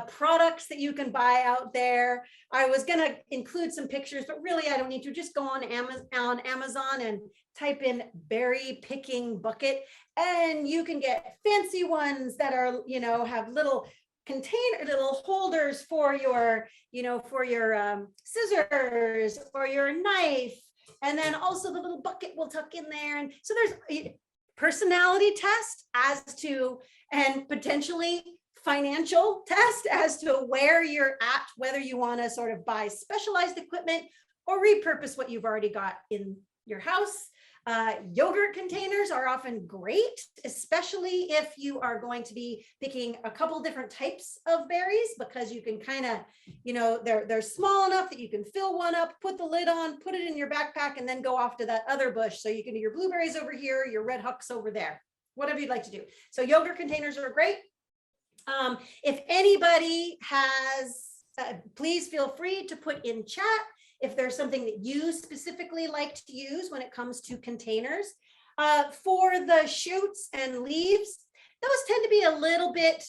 products that you can buy out there. I was going to include some pictures, but really I don't need to. Just go on Amazon and type in berry picking bucket, and you can get fancy ones that are, have little little holders for your, scissors or your knife. And then also the little bucket will tuck in there. And so there's a personality test as to, and potentially financial test as to where you're at, whether you want to sort of buy specialized equipment or repurpose what you've already got in your house. Yogurt containers are often great, especially if you are going to be picking a couple different types of berries, because you can kind of, they're small enough that you can fill one up, put the lid on, put it in your backpack, and then go off to that other bush. So you can do your blueberries over here, your red hucks over there, whatever you'd like to do. So yogurt containers are great. If anybody has, please feel free to put in chat if there's something that you specifically like to use when it comes to containers. For the shoots and leaves, those tend to be a little bit,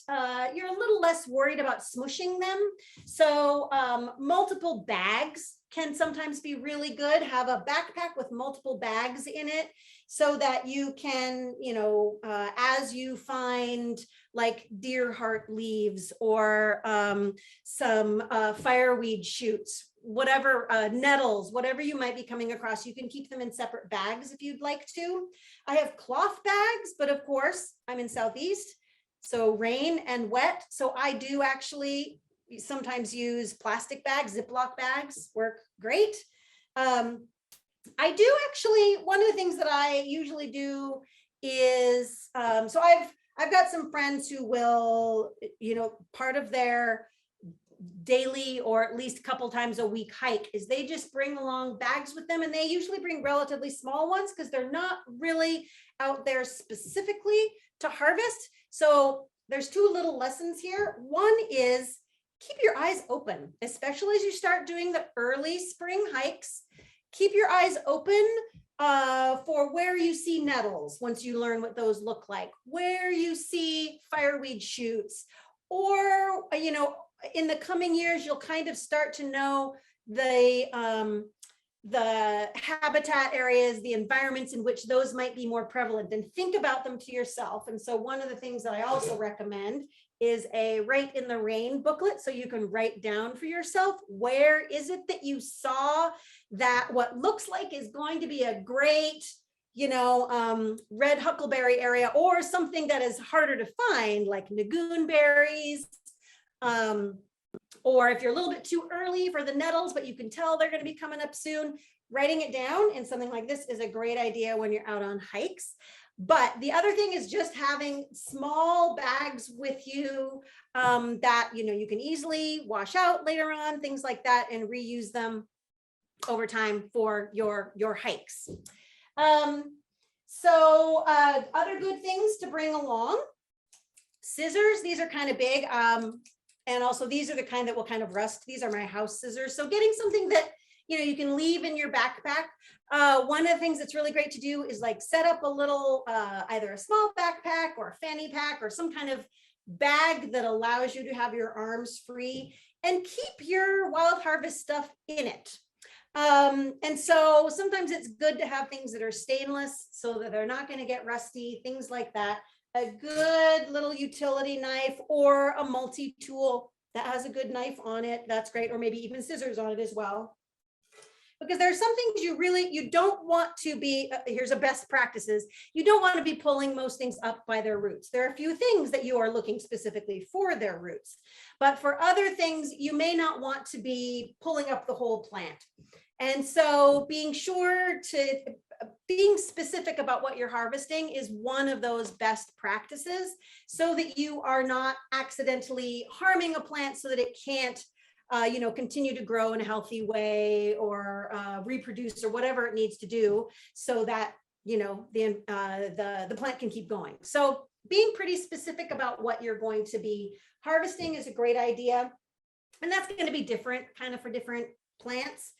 you're a little less worried about smushing them. So multiple bags can sometimes be really good. Have a backpack with multiple bags in it so that you can, as you find like deer heart leaves or some fireweed shoots, whatever, nettles, whatever you might be coming across, you can keep them in separate bags if you'd like to. I have cloth bags, but of course I'm in Southeast, so rain and wet. So I do actually sometimes use plastic bags. Ziploc bags work great. I do actually, one of the things that I usually do is, so I've got some friends who will, part of their daily or at least a couple times a week hike is they just bring along bags with them, and they usually bring relatively small ones because they're not really out there specifically to harvest. So there's two little lessons here. One is keep your eyes open, especially as you start doing the early spring hikes. Keep your eyes open for where you see nettles once you learn what those look like, where you see fireweed shoots, or, in the coming years, you'll kind of start to know the habitat areas, the environments in which those might be more prevalent, and think about them to yourself. And so one of the things that I also recommend is a Write in the Rain booklet, so you can write down for yourself, where is it that you saw that what looks like is going to be a great, red huckleberry area, or something that is harder to find, like nagoon berries, or if you're a little bit too early for the nettles, but you can tell they're going to be coming up soon, writing it down in something like this is a great idea when you're out on hikes. But the other thing is just having small bags with you that, you can easily wash out later on, things like that, and reuse them over time for your hikes. So other good things to bring along: scissors. These are kind of big. And also these are the kind that will kind of rust. These are my house scissors. So getting something that, you can leave in your backpack. One of the things that's really great to do is like set up a little, either a small backpack or a fanny pack or some kind of bag that allows you to have your arms free and keep your wild harvest stuff in it. And so sometimes it's good to have things that are stainless so that they're not going to get rusty, things like that. A good little utility knife or a multi-tool that has a good knife on it, that's great, or maybe even scissors on it as well. because there are some things you don't want to be, here's a best practices. You don't want to be pulling most things up by their roots. There are a few things that you are looking specifically for their roots, but for other things, you may not want to be pulling up the whole plant. And so being specific about what you're harvesting is one of those best practices, so that you are not accidentally harming a plant so that it can't continue to grow in a healthy way, or reproduce, or whatever it needs to do, so that the plant can keep going. So being pretty specific about what you're going to be harvesting is a great idea, and that's going to be different kind of for different plants.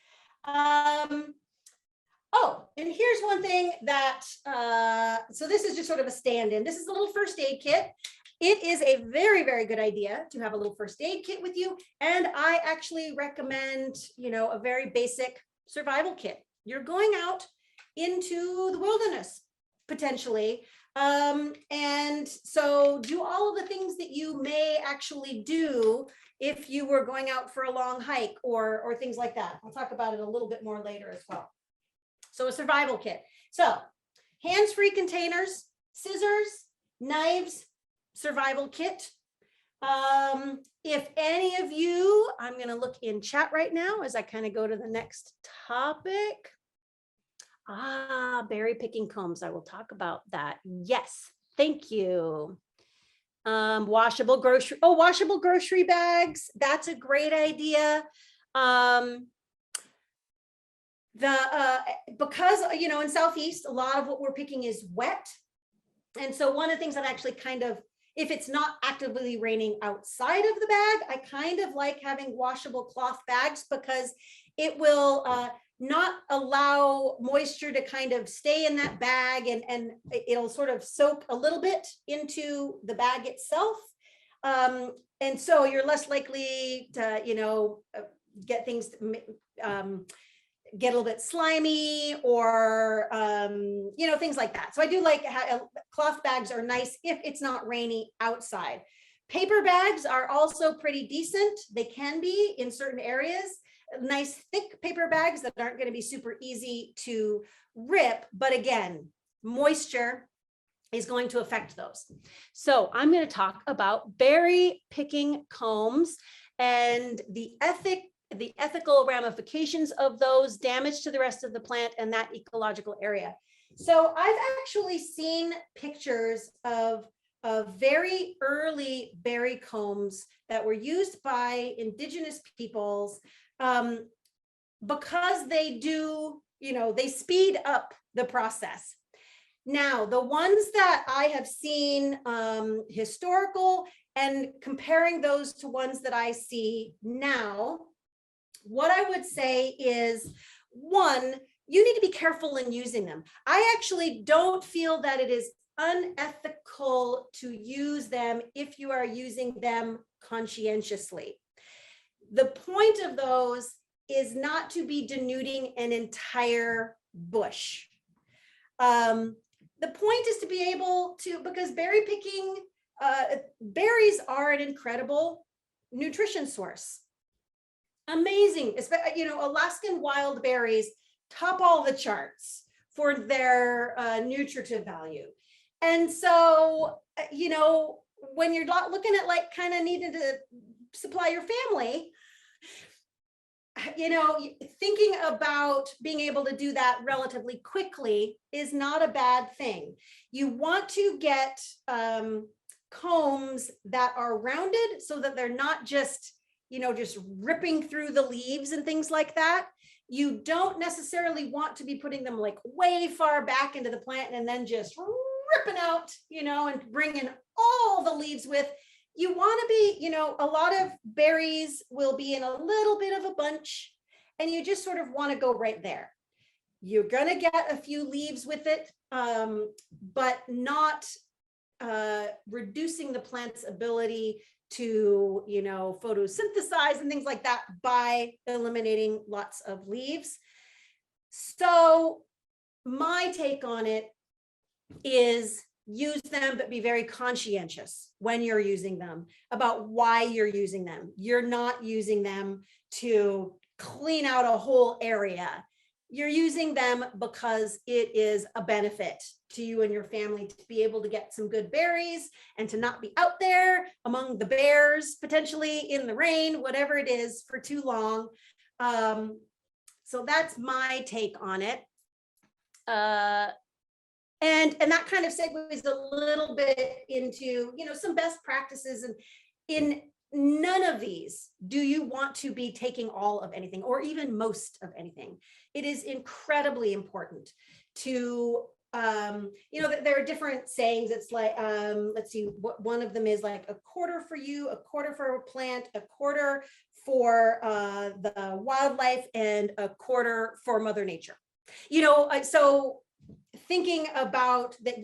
Oh, and here's one thing that, so this is just sort of a stand-in. This is a little first aid kit. It is a very, very good idea to have a little first aid kit with you. And I actually recommend, a very basic survival kit. You're going out into the wilderness, potentially. And so do all of the things that you may actually do if you were going out for a long hike or things like that. I'll talk about it a little bit more later as well. So a survival kit. So hands-free containers, scissors, knives, survival kit. If any of you, I'm going to look in chat right now as I kind of go to the next topic. Berry picking combs. I will talk about that. Yes, thank you. Washable grocery bags. That's a great idea. Because in Southeast, a lot of what we're picking is wet. And so one of the things that actually if it's not actively raining outside of the bag, I kind of like having washable cloth bags, because it will not allow moisture to kind of stay in that bag, and it'll sort of soak a little bit into the bag itself. And so you're less likely to, get things, get a little bit slimy, or things like that. So I do like cloth bags are nice if it's not rainy outside. Paper bags are also pretty decent. They can be in certain areas. Nice thick paper bags that aren't going to be super easy to rip, but again, moisture is going to affect those. So I'm going to talk about berry picking combs and the ethical ramifications of those, damage to the rest of the plant and that ecological area. So I've actually seen pictures of very early berry combs that were used by Indigenous peoples, because they do, they speed up the process. Now, the ones that I have seen historical, and comparing those to ones that I see now, what I would say is, one, you need to be careful in using them. I actually don't feel that it is unethical to use them if you are using them conscientiously. The point of those is not to be denuding an entire bush. The point is to be able to, because berry picking, berries are an incredible nutrition source. Amazing, Alaskan wild berries top all the charts for their nutritive value. And so, when you're not looking at like kind of needing to supply your family, thinking about being able to do that relatively quickly is not a bad thing. You want to get combs that are rounded so that they're not just, just ripping through the leaves and things like that. You don't necessarily want to be putting them like way far back into the plant and then just ripping out, and bringing all the leaves with. You want to be, a lot of berries will be in a little bit of a bunch, and you just sort of want to go right there. You're going to get a few leaves with it, but not reducing the plant's ability to, photosynthesize and things like that by eliminating lots of leaves. So my take on it is, use them, but be very conscientious when you're using them about why you're using them. You're not using them to clean out a whole area. you're using them because it is a benefit to you and your family to be able to get some good berries and to not be out there among the bears, potentially in the rain, whatever it is, for too long. So that's my take on it. And that kind of segues a little bit into, some best practices. And in none of these do you want to be taking all of anything or even most of anything. It is incredibly important to, there are different sayings. It's like, let's see, what one of them is like a quarter for you, a quarter for a plant, a quarter for the wildlife, and a quarter for Mother Nature. So thinking about that,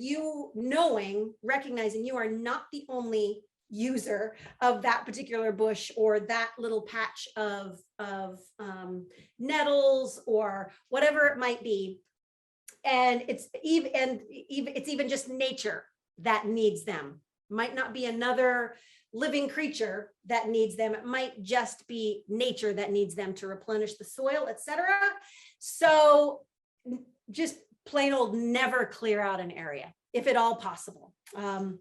recognizing you are not the only user of that particular bush or that little patch of nettles or whatever it might be, and it's even just nature that needs them. Might not be another living creature that needs them. It might just be nature that needs them to replenish the soil, etc. So just plain old never clear out an area if at all possible. I'm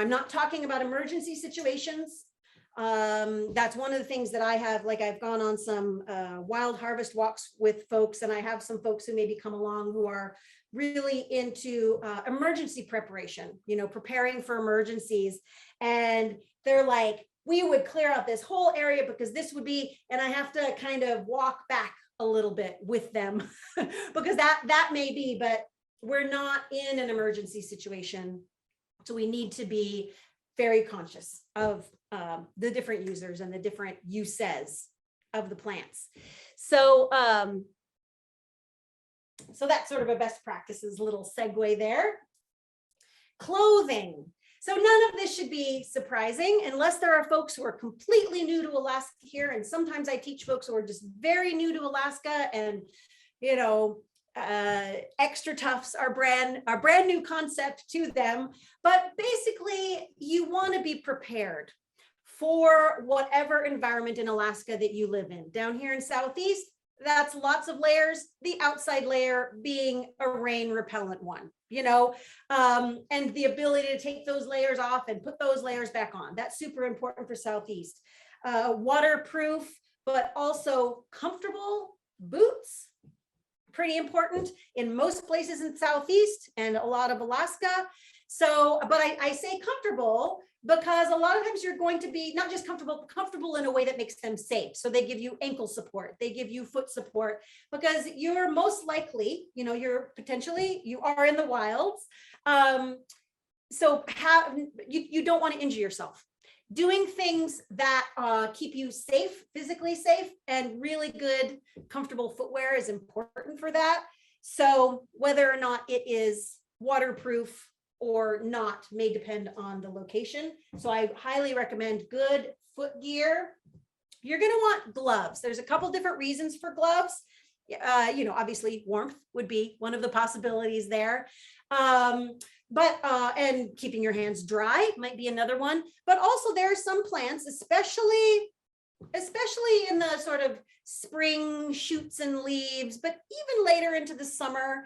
not talking about emergency situations. That's one of the things that I have, like I've gone on some wild harvest walks with folks, and I have some folks who maybe come along who are really into emergency preparation, preparing for emergencies. And they're like, we would clear out this whole area because this would be, and I have to kind of walk back a little bit with them because that may be, but we're not in an emergency situation. So we need to be very conscious of the different users and the different uses of the plants. So, so that's sort of a best practices little segue there. Clothing. So none of this should be surprising unless there are folks who are completely new to Alaska here. And sometimes I teach folks who are just very new to Alaska, and extra tufts are brand new concept to them. But basically, you want to be prepared for whatever environment in Alaska that you live in. Down here in Southeast, that's lots of layers, the outside layer being a rain repellent one, and the ability to take those layers off and put those layers back on. That's super important for Southeast. Waterproof, but also comfortable boots, pretty important in most places in Southeast and a lot of Alaska. So, but I say comfortable because a lot of times you're going to be not just comfortable in a way that makes them safe. So they give you ankle support, they give you foot support, because you're most likely, you are in the wilds. So you don't want to injure yourself. Doing things that keep you safe, physically safe, and really good, comfortable footwear is important for that. So whether or not it is waterproof or not may depend on the location. So I highly recommend good foot gear. You're going to want gloves. There's a couple different reasons for gloves. Obviously warmth would be one of the possibilities there. And keeping your hands dry might be another one. But also there are some plants, especially in the sort of spring shoots and leaves, but even later into the summer,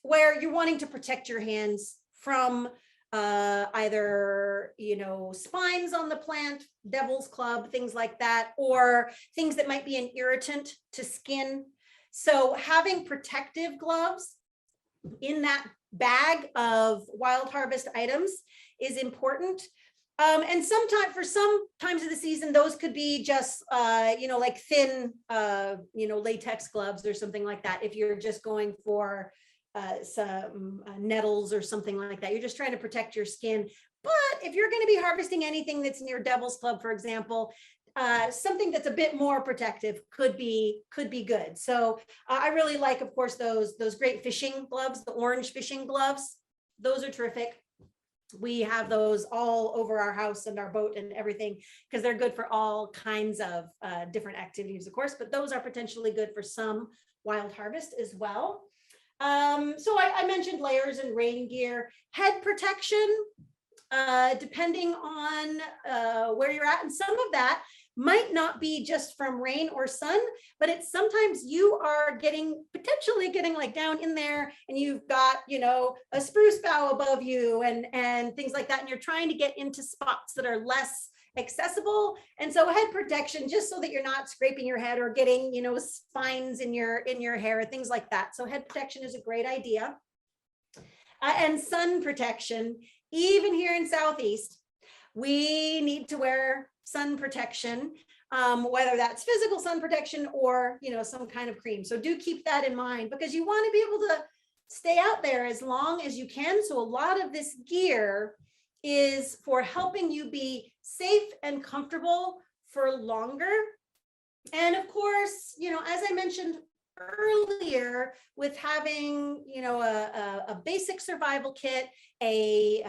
where you're wanting to protect your hands from either, spines on the plant, devil's club, things like that, or things that might be an irritant to skin. So having protective gloves in that bag of wild harvest items is important. And for some times of the season, those could be just, like thin, latex gloves or something like that. If you're just going for some nettles or something like that, you're just trying to protect your skin. But if you're going to be harvesting anything that's near devil's club, for example, something that's a bit more protective could be good. So I really like, of course, those great fishing gloves, the orange fishing gloves. Those are terrific. We have those all over our house and our boat and everything because they're good for all kinds of different activities, of course, but those are potentially good for some wild harvest as well. So I mentioned layers and rain gear, head protection, depending on where you're at. And some of that might not be just from rain or sun, but it's sometimes you are potentially getting like down in there and you've got, a spruce bough above you and things like that. And you're trying to get into spots that are less accessible. And so head protection, just so that you're not scraping your head or getting, spines in your hair, things like that. So head protection is a great idea. And sun protection, even here in Southeast, we need to wear sun protection, whether that's physical sun protection or, some kind of cream. So do keep that in mind, because you want to be able to stay out there as long as you can. So a lot of this gear is for helping you be safe and comfortable for longer. And of course, as I mentioned earlier, with having, a basic survival kit, a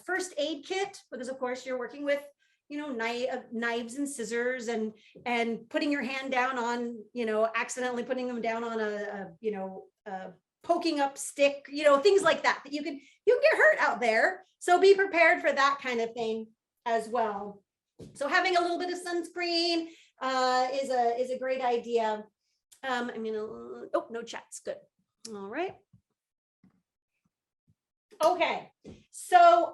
first aid kit, because of course you're working with, knives and scissors and putting your hand down on, accidentally putting them down on a poking up stick, things like that, you can get hurt out there. So be prepared for that kind of thing as well. So having a little bit of sunscreen is a great idea. Oh, no chats, good. All right. Okay, so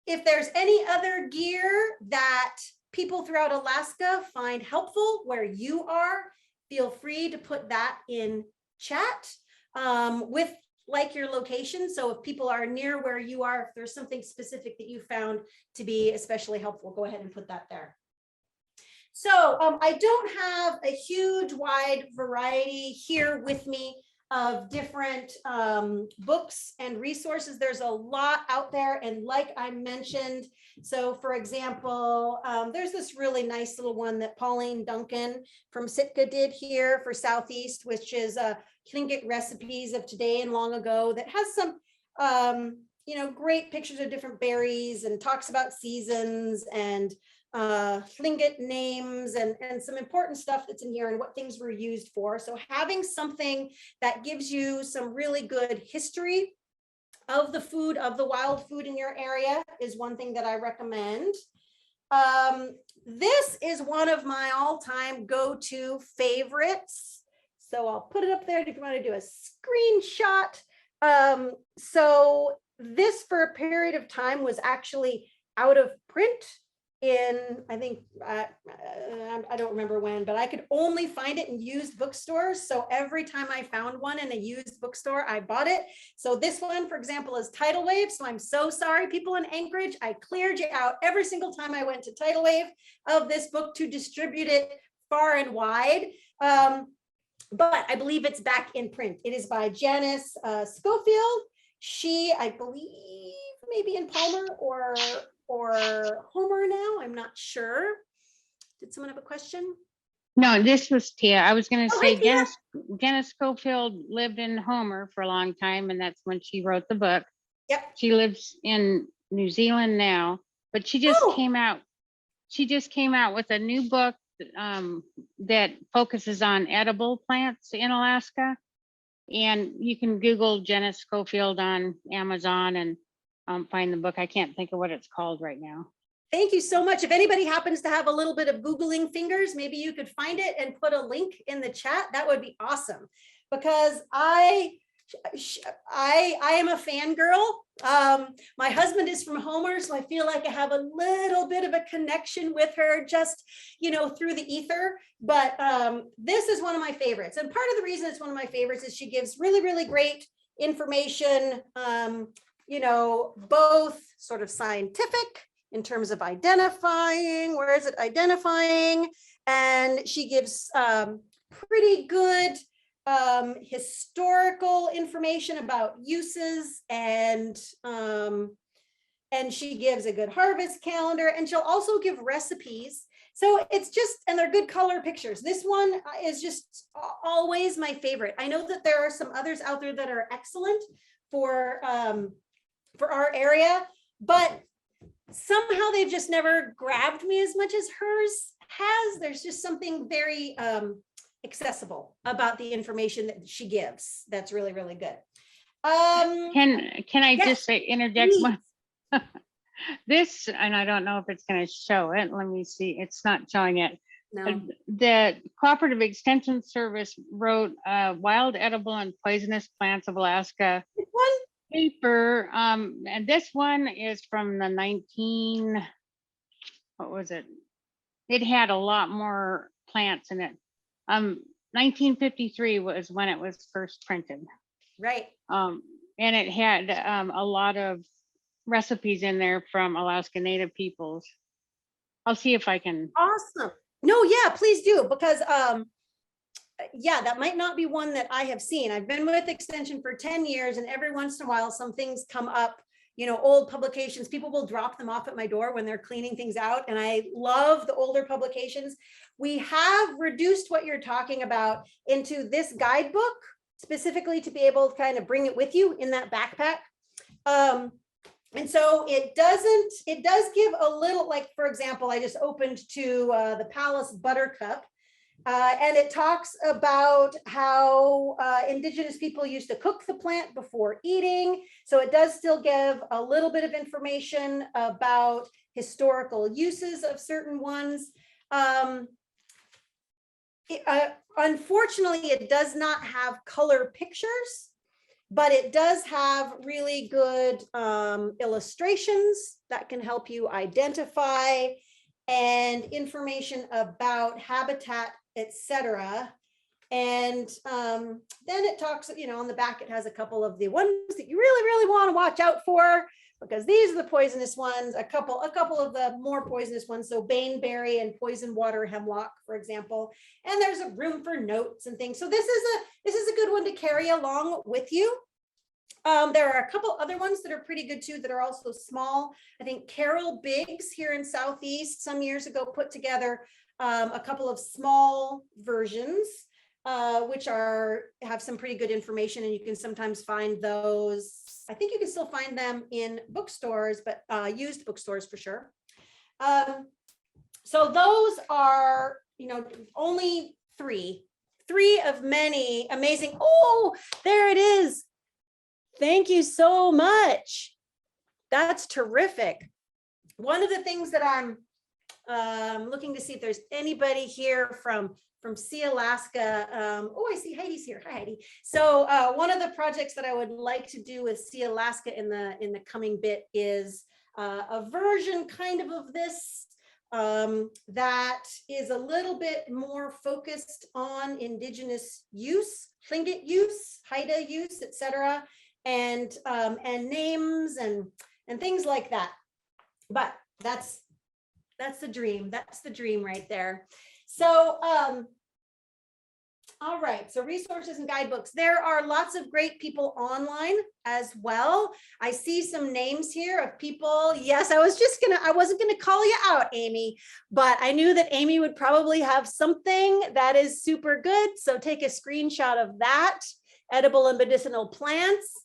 if there's any other gear that people throughout Alaska find helpful where you are, feel free to put that in chat with like your location. So if people are near where you are, if there's something specific that you found to be especially helpful, go ahead and put that there. So I don't have a huge wide variety here with me of different books and resources. There's a lot out there. And like I mentioned, so for example, there's this really nice little one that Pauline Duncan from Sitka did here for Southeast, which is Tlingit recipes of today and long ago, that has some, great pictures of different berries and talks about seasons and Tlingit names and some important stuff that's in here and what things were used for. So having something that gives you some really good history of the food, of the wild food in your area, is one thing that I recommend. This is one of my all-time go-to favorites. So I'll put it up there if you want to do a screenshot. So this, for a period of time, was actually out of print in, I think, I don't remember when, but I could only find it in used bookstores. So every time I found one in a used bookstore, I bought it. So this one, for example, is Tidal Wave. So I'm so sorry, people in Anchorage, I cleared you out every single time I went to Tidal Wave of this book to distribute it far and wide. But I believe it's back in print. It is by Janice Schofield. She, I believe, maybe in Palmer or Homer now, I'm not sure. Did someone have a question? No, this was Tia. I was going to say Tia. Janice Schofield lived in Homer for a long time, and that's when she wrote the book. Yep. She lives in New Zealand now, but she just came out. She just came out with a new book that focuses on edible plants in Alaska, and you can Google Janice Schofield on Amazon and find the book. I can't think of what it's called right now. Thank you so much. If anybody happens to have a little bit of Googling fingers, maybe you could find it and put a link in the chat. That would be awesome, because I am a fangirl. My husband is from Homer, so I feel like I have a little bit of a connection with her, just, through the ether. But this is one of my favorites. And part of the reason it's one of my favorites is she gives really, really great information, both sort of scientific in terms of identifying, where is it identifying? And she gives pretty good historical information about uses, and she gives a good harvest calendar, and she'll also give recipes. So it's just, and they're good color pictures. This one is just always my favorite. I know that there are some others out there that are excellent for our area, but somehow they've just never grabbed me as much as hers has. There's just something very accessible about the information that she gives. That's really, really good. Can I just say, interject please. one? This, and I don't know if it's going to show it. Let me see. It's not showing it. No. The Cooperative Extension Service wrote Wild, Edible, and Poisonous Plants of Alaska One. paper. And this one is from the what was it? It had a lot more plants in it. 1953 was when it was first printed. Right. And it had a lot of recipes in there from Alaska Native peoples. I'll see if I can. Awesome. No, yeah, please do, because yeah, that might not be one that I have seen. I've been with Extension for 10 years, and every once in a while some things come up, you know, old publications. People will drop them off at my door when they're cleaning things out, and I love the older publications. We have reduced what you're talking about into this guidebook specifically to be able to kind of bring it with you in that backpack. And so it does give a little, like, for example, I just opened to the Palace Buttercup, and it talks about how Indigenous people used to cook the plant before eating. So it does still give a little bit of information about historical uses of certain ones. Unfortunately, it does not have color pictures, but it does have really good illustrations that can help you identify, and information about habitat, etc. And then it talks, you know, on the back, it has a couple of the ones that you really, really want to watch out for, because these are the poisonous ones, a couple of the more poisonous ones. So baneberry and poison water hemlock, for example. And there's a room for notes and things. So this is a good one to carry along with you. There are a couple other ones that are pretty good too, that are also small. I think Carol Biggs here in Southeast some years ago put together a couple of small versions, which have some pretty good information, and you can sometimes find those. I think you can still find them in bookstores, but used bookstores for sure. So those are, you know, only three of many amazing. Oh, there it is. Thank you so much. That's terrific. One of the things that I'm looking to see if there's anybody here from Sea Alaska. Oh, I see Heidi's here. Hi, Heidi. So one of the projects that I would like to do with Sea Alaska in the coming bit is a version kind of this that is a little bit more focused on Indigenous use, Tlingit use, Haida use, etc., and names and things like that. But that's the dream. That's the dream right there. So all right, so resources and guidebooks. There are lots of great people online as well. I see some names here of people. Yes, I wasn't gonna call you out, Amy, but I knew that Amy would probably have something that is super good. So take a screenshot of that. Edible and medicinal plants.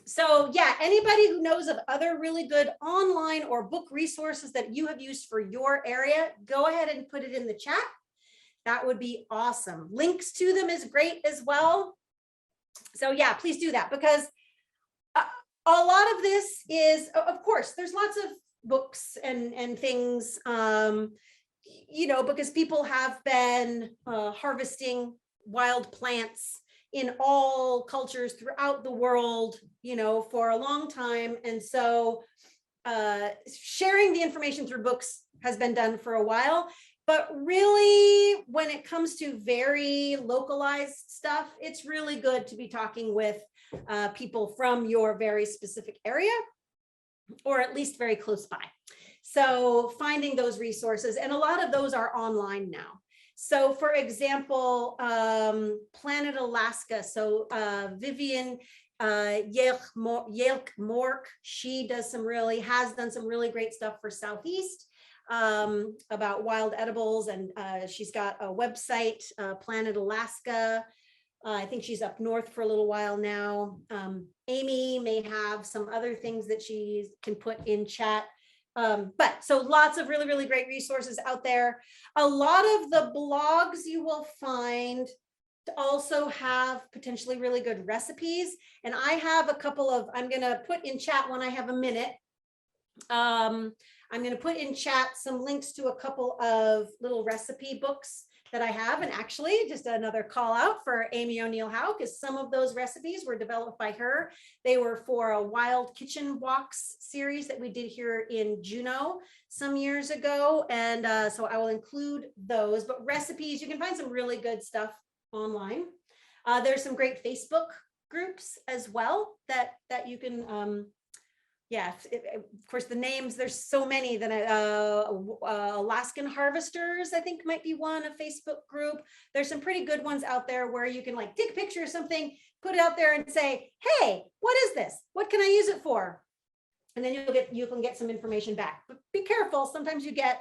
So yeah, anybody who knows of other really good online or book resources that you have used for your area, go ahead and put it in the chat. That would be awesome. Links to them is great as well. So yeah, please do that, because a lot of this is, of course, there's lots of books and things, you know, because people have been harvesting wild plants in all cultures throughout the world, you know, for a long time. And so sharing the information through books has been done for a while. But really, when it comes to very localized stuff, it's really good to be talking with people from your very specific area, or at least very close by. So finding those resources, and a lot of those are online now. So for example, Planet Alaska. So Vivian Yeager, she has done some really great stuff for Southeast about wild edibles, and she's got a website, Planet Alaska. I think she's up north for a little while now. Amy may have some other things that she can put in chat. But so lots of really, really great resources out there. A lot of the blogs you will find also have potentially really good recipes. And I have a couple of, I'm going to put in chat when I have a minute, I'm going to put in chat some links to a couple of little recipe books that I have. And actually, just another call out for Amy O'Neill Howe, because some of those recipes were developed by her. They were for a Wild Kitchen Walks series that we did here in Juneau some years ago. And so I will include those. But recipes, you can find some really good stuff online. There's some great Facebook groups as well that you can yeah, of course, the names, there's so many that Alaskan Harvesters, I think might be one, a Facebook group. There's some pretty good ones out there where you can like take a picture of something, put it out there and say, hey, what is this? What can I use it for? And then you can get some information back. But be careful, sometimes you get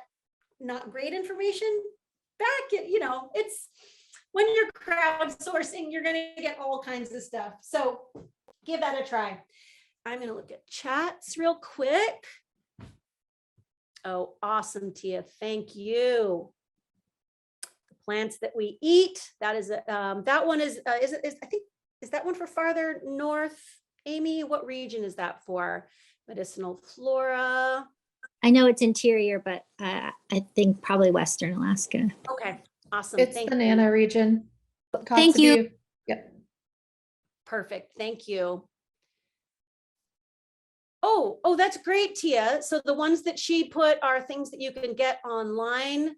not great information back. You know, it's when you're crowdsourcing, you're gonna get all kinds of stuff. So give that a try. I'm going to look at chats real quick. Oh, awesome, Tia. Thank you. The plants that we eat. That is that one is I think, is that one for farther north? Amy, what region is that for? Medicinal flora. I know it's interior, but I think probably Western Alaska. Okay, awesome. It's Thank the you. Nana region. Thank you. Kotzebue. Yep. Perfect. Thank you. Oh, that's great, Tia. So the ones that she put are things that you can get online.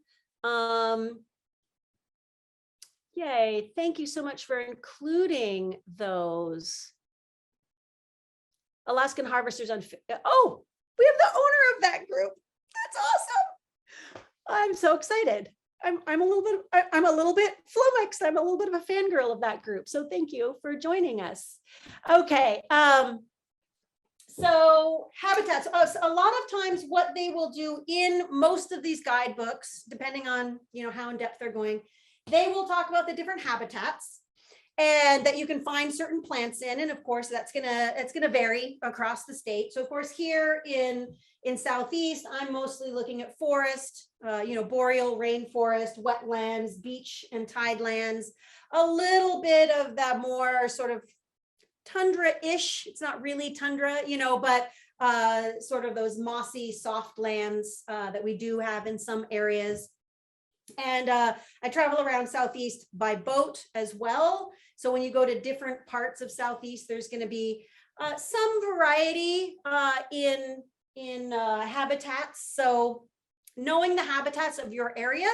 Yay. Thank you so much for including those. Alaskan Harvesters on, oh, we have the owner of that group. That's awesome. I'm so excited. I'm a little bit flummoxed. I'm a little bit of a fangirl of that group. So thank you for joining us. Okay. So habitats, a lot of times what they will do in most of these guidebooks, depending on, you know, how in depth they're going, they will talk about the different habitats and that you can find certain plants in. And of course, it's gonna vary across the state. So of course, here in Southeast, I'm mostly looking at forest, you know, boreal rainforest, wetlands, beach and tidelands, a little bit of that more sort of tundra-ish. It's not really tundra, you know, but sort of those mossy soft lands that we do have in some areas. And I travel around Southeast by boat as well. So when you go to different parts of Southeast, there's going to be some variety in habitats. So knowing the habitats of your area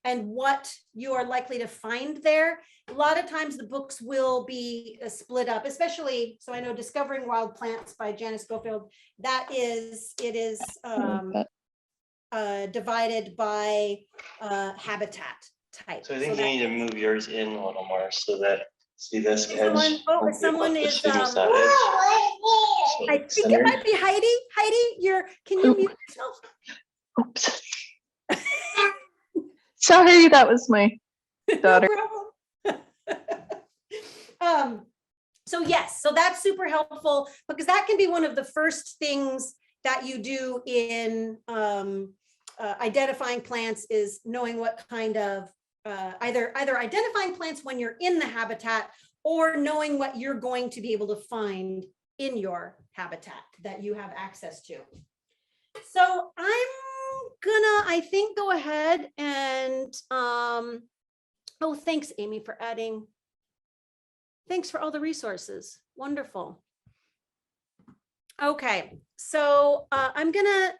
and what you are likely to find there. A lot of times the books will be split up, especially, so I know Discovering Wild Plants by Janice Schofield, it is divided by habitat type. So I think you need to move yours in a little more so that, see this edge. Someone is, So I think it might be Heidi. Heidi, can you mute yourself? Oops. Sorry, that was my daughter. No problem. So yes, so that's super helpful because that can be one of the first things that you do in identifying plants is knowing what kind of either identifying plants when you're in the habitat or knowing what you're going to be able to find in your habitat that you have access to. So I'm gonna, I think, go ahead and oh, thanks, Amy, for adding. Thanks for all the resources. Wonderful. Okay, so I'm gonna,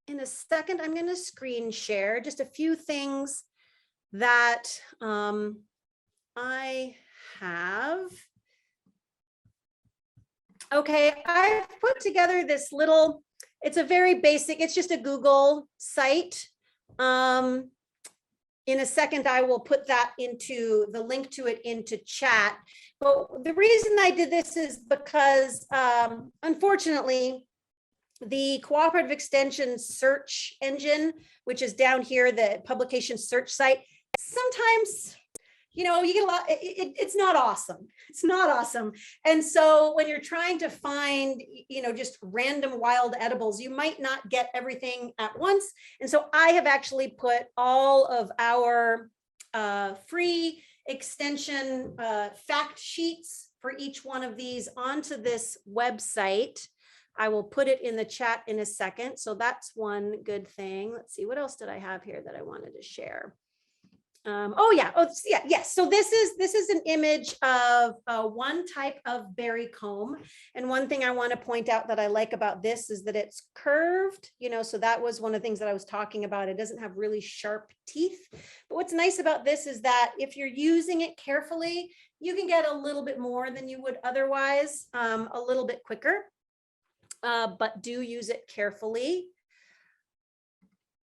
in a second, I'm gonna screen share just a few things that I have. Okay, I've put together this little, it's a very basic, it's just a Google site. In a second, I will put that into the link to it into chat. But the reason I did this is because unfortunately, the Cooperative Extension search engine, which is down here, the publication search site, sometimes, you know, you get a lot, it's not awesome. It's not awesome. And so when you're trying to find, you know, just random wild edibles, you might not get everything at once. And so I have actually put all of our free extension fact sheets for each one of these onto this website. I will put it in the chat in a second. So that's one good thing. Let's see, what else did I have here that I wanted to share? Yes. So this is an image of one type of berry comb. And one thing I want to point out that I like about this is that it's curved, so that was one of the things that I was talking about. It doesn't have really sharp teeth. But what's nice about this is that if you're using it carefully, you can get a little bit more than you would otherwise, a little bit quicker, but do use it carefully.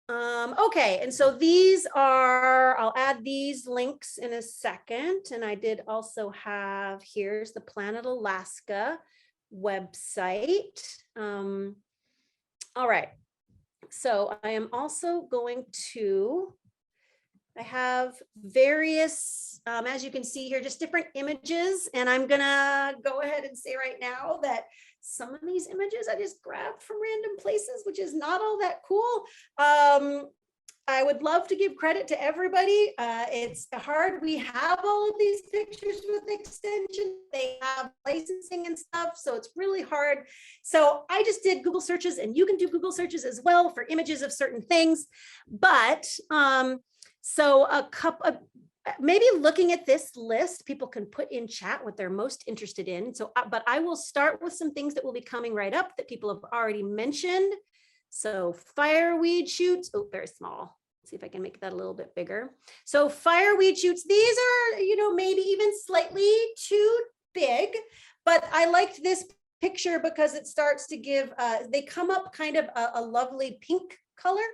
Okay, and so these are, I'll add these links in a second. And I did also have, here's the Planet Alaska website. All right, so I am also going to, I have various, as you can see here, just different images. And I'm gonna go ahead and say right now that some of these images I just grabbed from random places, which is not all that cool. I would love to give credit to everybody. It's hard. We have all of these pictures with extension. They have licensing and stuff, so it's really hard. So I just did Google searches, and you can do Google searches as well for images of certain things. But so a couple of, maybe looking at this list, people can put in chat what they're most interested in. So, but I will start with some things that will be coming right up that people have already mentioned. So fireweed shoots, oh, very small. Let's see if I can make that a little bit bigger. So fireweed shoots, these are, maybe even slightly too big, but I liked this picture because it starts to give, they come up kind of a lovely pink color.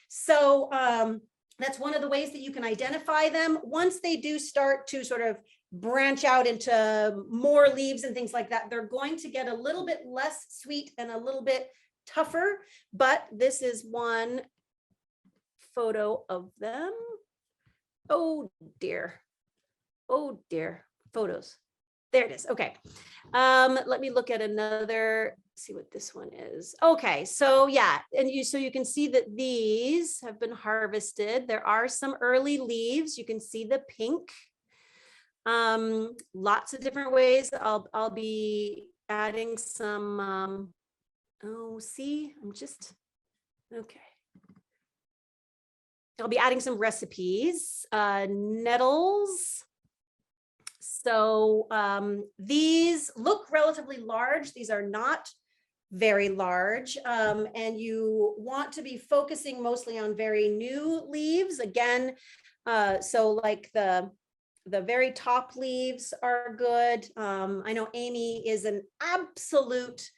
So, that's one of the ways that you can identify them. Once they do start to sort of branch out into more leaves and things like that, they're going to get a little bit less sweet and a little bit tougher. But this is one photo of them. Oh dear. Oh dear. Photos. There it is. Okay. Let me look at another, see what this one is. Okay, so yeah, and you can see that these have been harvested. There are some early leaves. You can see the pink. Lots of different ways. I'll be adding some okay. I'll be adding some recipes. Nettles. So these look relatively large. These are not very large. And you want to be focusing mostly on very new leaves. Again, so like the very top leaves are good. I know Amy is an absolute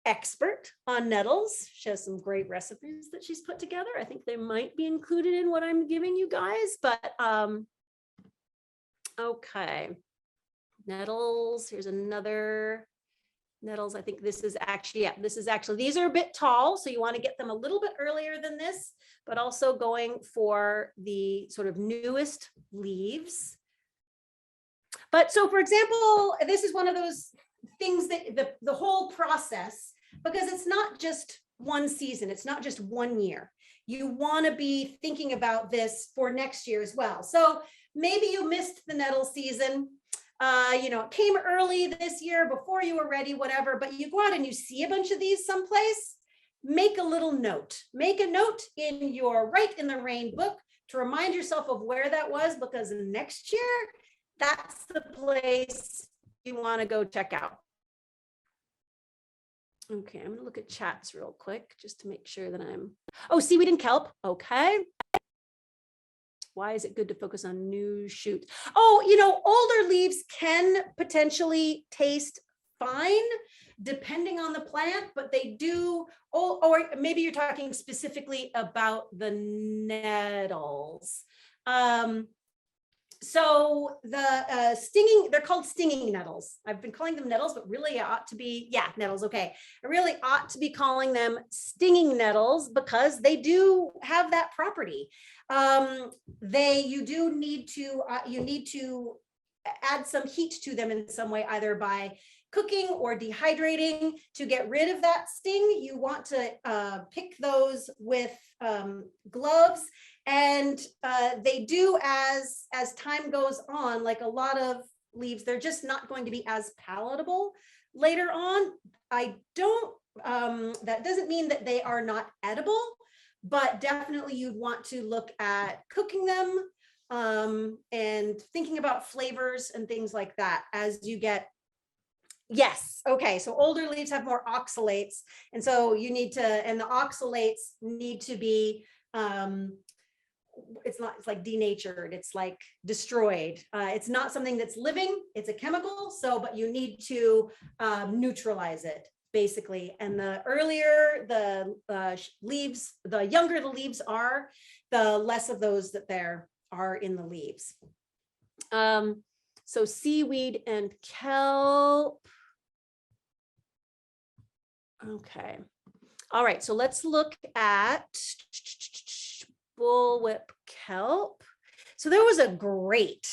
expert on nettles. She has some great recipes that she's put together. I think they might be included in what I'm giving you guys, but okay, nettles, here's another nettles. I think this is actually, these are a bit tall, so you want to get them a little bit earlier than this, but also going for the sort of newest leaves. But so for example, this is one of those things that the whole process, because it's not just one season, it's not just 1 year. You want to be thinking about this for next year as well. So maybe you missed the nettle season, it came early this year before you were ready, whatever, but you go out and you see a bunch of these someplace, make a little note. Make a note in your Write in the Rain book to remind yourself of where that was, because next year, that's the place you want to go check out. Okay, I'm gonna look at chats real quick just to make sure that seaweed and kelp, okay. Why is it good to focus on new shoots? Older leaves can potentially taste fine depending on the plant, but they do, or maybe you're talking specifically about the nettles. So the they're called stinging nettles. I've been calling them nettles, but really it ought to be, nettles, okay. I really ought to be calling them stinging nettles because they do have that property. You need to add some heat to them in some way, either by cooking or dehydrating to get rid of that sting. You want to pick those with gloves, and they do, as time goes on, like a lot of leaves. They're just not going to be as palatable later on. That doesn't mean that they are not edible, but definitely you'd want to look at cooking them and thinking about flavors and things like that as you get. Yes. Okay. So older leaves have more oxalates. And so you need to, and the oxalates need to be, it's like denatured. It's like destroyed. It's not something that's living. It's a chemical. So, but you need to neutralize it basically. And the earlier the leaves, the younger the leaves are, the less of those that there are in the leaves. So seaweed and kelp. Okay. All right. So let's look at bullwhip kelp. So there was a great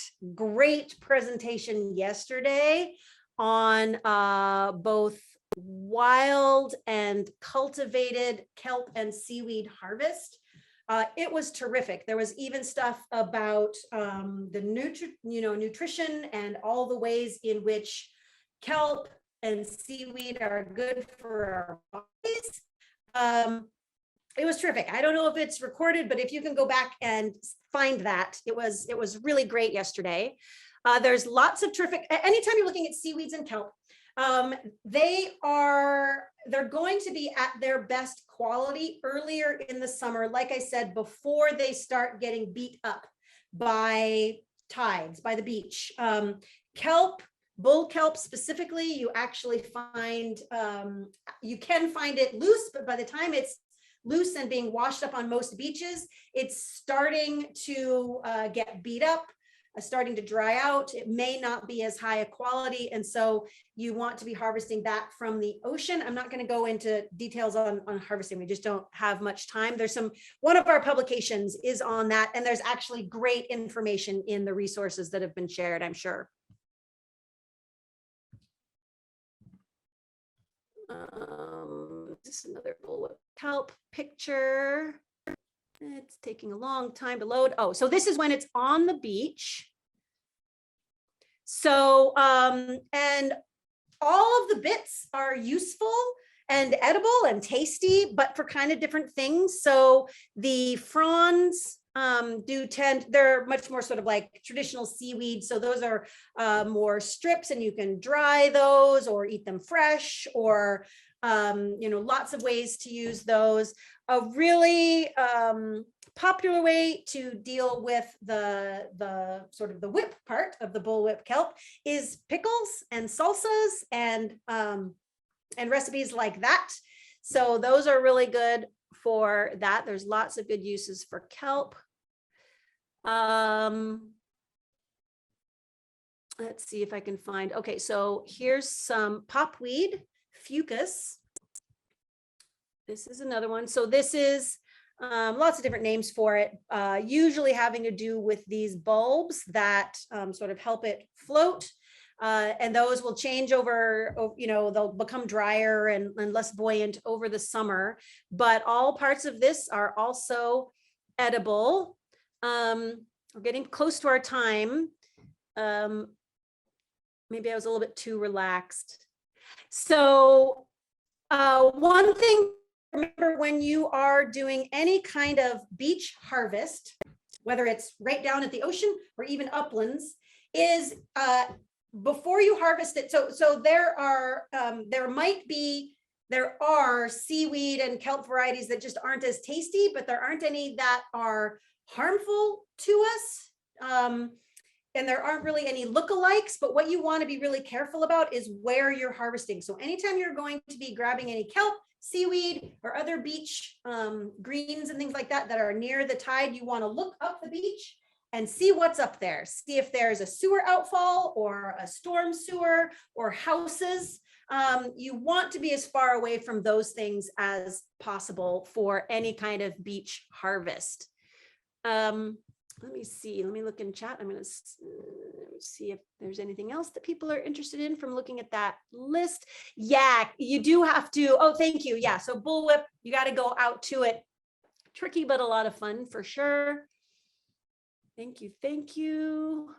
presentation yesterday on both wild and cultivated kelp and seaweed harvest. It was terrific. There was even stuff about the nutrition and all the ways in which kelp and seaweed are good for our bodies. It was terrific. I don't know if it's recorded, but if you can go back and find that, it was really great yesterday. There's lots of terrific, anytime you're looking at seaweeds and kelp, they're going to be at their best quality earlier in the summer, like I said, before they start getting beat up by tides, by the beach. Kelp, bull kelp specifically, you actually find, you can find it loose, but by the time it's loose and being washed up on most beaches, it's starting to get beat up, starting to dry out. It may not be as high a quality. And so you want to be harvesting that from the ocean. I'm not going to go into details on harvesting. We just don't have much time. There's one of our publications is on that. And there's actually great information in the resources that have been shared, I'm sure. This is another bullwhip kelp picture. It's taking a long time to load. Oh, so this is when it's on the beach. So, and all of the bits are useful and edible and tasty, but for kind of different things. So the fronds they're much more sort of like traditional seaweed. So those are more strips, and you can dry those or eat them fresh, or lots of ways to use those. A really popular way to deal with the sort of the whip part of the bullwhip kelp is pickles and salsas and recipes like that. So those are really good for that. There's lots of good uses for kelp. Let's see if I can find, okay, so here's some popweed, fucus. This is another one. So this is lots of different names for it, usually having to do with these bulbs that sort of help it float. And those will change over, they'll become drier and less buoyant over the summer, but all parts of this are also edible. We're getting close to our time. Maybe I was a little bit too relaxed. So one thing, remember when you are doing any kind of beach harvest, whether it's right down at the ocean or even uplands, is before you harvest it. So there are seaweed and kelp varieties that just aren't as tasty, but there aren't any that are harmful to us. And there aren't really any lookalikes, but what you want to be really careful about is where you're harvesting. So anytime you're going to be grabbing any kelp, seaweed, or other beach greens and things like that that are near the tide, you want to look up the beach and see what's up there. See if there's a sewer outfall or a storm sewer or houses. You want to be as far away from those things as possible for any kind of beach harvest. Let me see, let me look in chat. I'm going to see if there's anything else that people are interested in from looking at that list. Yeah, you do have to, oh, thank you. Yeah, so bullwhip, you got to go out to it. Tricky, but a lot of fun for sure. Thank you, thank you.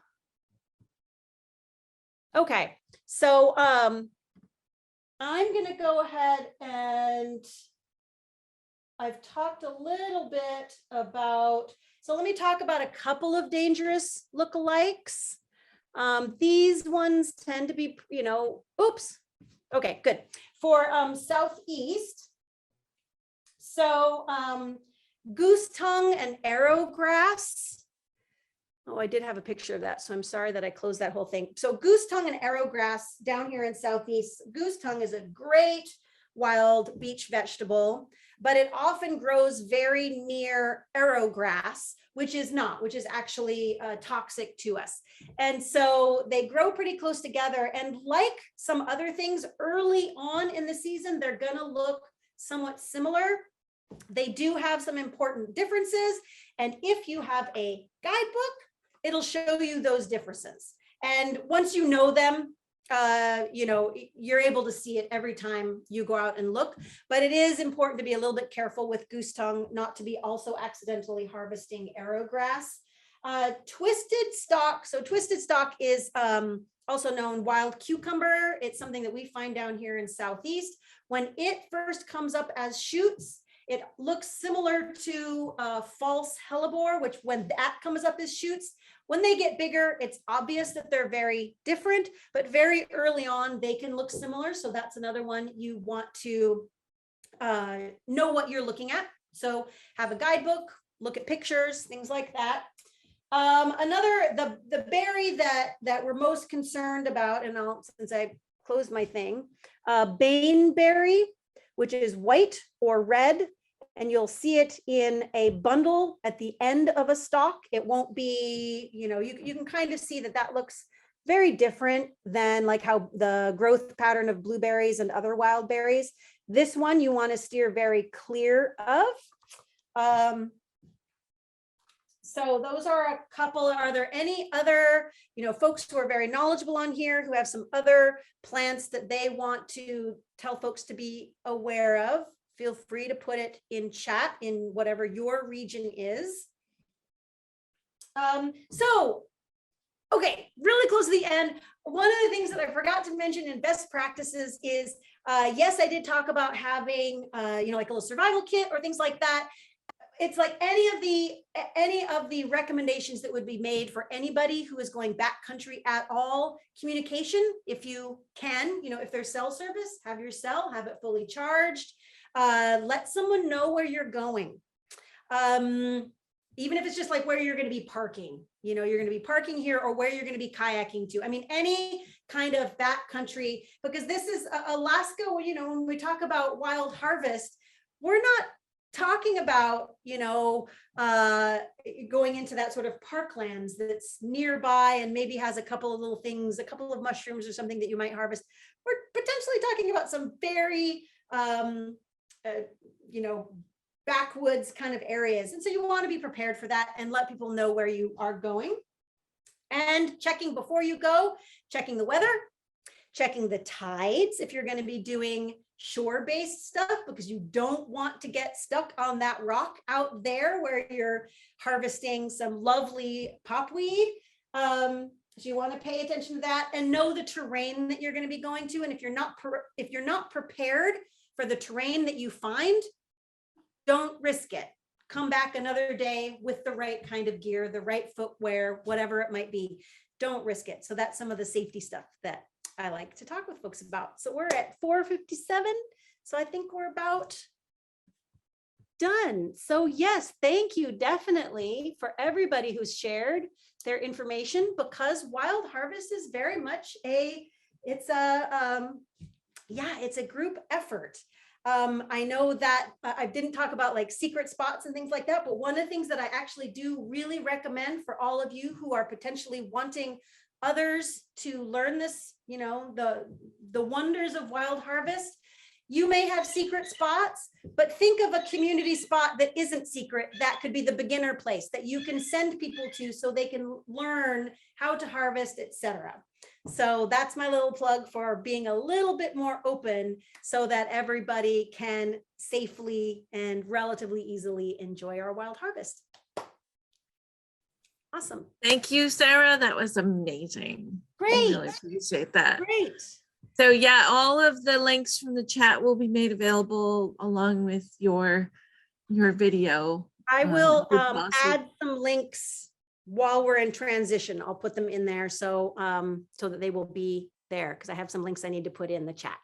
Okay, so I'm gonna go ahead and I've talked a little bit about, so let me talk about a couple of dangerous lookalikes. These ones tend to be, oops. Okay, good. For Southeast. So goose tongue and Aerographs. Oh, I did have a picture of that, so I'm sorry that I closed that whole thing. So goose tongue and Aerographs down here in Southeast. Goose tongue is a great wild beach vegetable, but it often grows very near Aerograss, which is actually toxic to us. And so they grow pretty close together. And like some other things early on in the season, they're gonna look somewhat similar. They do have some important differences. And if you have a guidebook, it'll show you those differences. And once you know them, you're able to see it every time you go out and look. But it is important to be a little bit careful with goose tongue, not to be also accidentally harvesting Aerograss. Twisted stalk. So twisted stalk is also known wild cucumber. It's something that we find down here in Southeast. When it first comes up as shoots, it looks similar to false hellebore, which when that comes up as shoots, when they get bigger, it's obvious that they're very different, but very early on, they can look similar. So that's another one you want to know what you're looking at. So have a guidebook, look at pictures, things like that. The berry that we're most concerned about, and since I closed my thing, baneberry, which is white or red, and you'll see it in a bundle at the end of a stalk. It won't be, you can kind of see that looks very different than like how the growth pattern of blueberries and other wild berries. This one you want to steer very clear of. So those are a couple. Are there any other, folks who are very knowledgeable on here who have some other plants that they want to tell folks to be aware of? Feel free to put it in chat in whatever your region is. Okay, really close to the end. One of the things that I forgot to mention in best practices is, yes, I did talk about having, like a little survival kit or things like that. It's like any of the recommendations that would be made for anybody who is going backcountry at all. Communication, if you can, if there's cell service, have your cell, have it fully charged. Let someone know where you're going. Even if it's just like where you're going to be parking, you're going to be parking here or where you're going to be kayaking to. I mean, any kind of backcountry, because this is Alaska, when we talk about wild harvest, we're not talking about, going into that sort of parklands that's nearby and maybe has a couple of little things, a couple of mushrooms or something that you might harvest. We're potentially talking about some very, backwoods kind of areas. And so you want to be prepared for that and let people know where you are going. And checking before you go, checking the weather, checking the tides if you're going to be doing shore-based stuff, because you don't want to get stuck on that rock out there where you're harvesting some lovely popweed. So you want to pay attention to that and know the terrain that you're going to be going to. And if you're not prepared for the terrain that you find, don't risk it. Come back another day with the right kind of gear, the right footwear, whatever it might be. Don't risk it. So that's some of the safety stuff that I like to talk with folks about. So we're at 4:57. So I think we're about done. So yes, thank you definitely for everybody who's shared their information, because wild harvest is very much it's a group effort. I know that I didn't talk about like secret spots and things like that, but one of the things that I actually do really recommend for all of you who are potentially wanting others to learn this, the wonders of wild harvest, you may have secret spots, but think of a community spot that isn't secret. That could be the beginner place that you can send people to so they can learn how to harvest, etc. So that's my little plug for being a little bit more open so that everybody can safely and relatively easily enjoy our wild harvest. Awesome. Thank you, Sarah. That was amazing. I really Great. appreciate that. Great. So yeah, all of the links from the chat will be made available along with your video. I will with Bossy. add some links while we're in transition. I'll put them in there so so that they will be there because I have some links I need to put in the chat.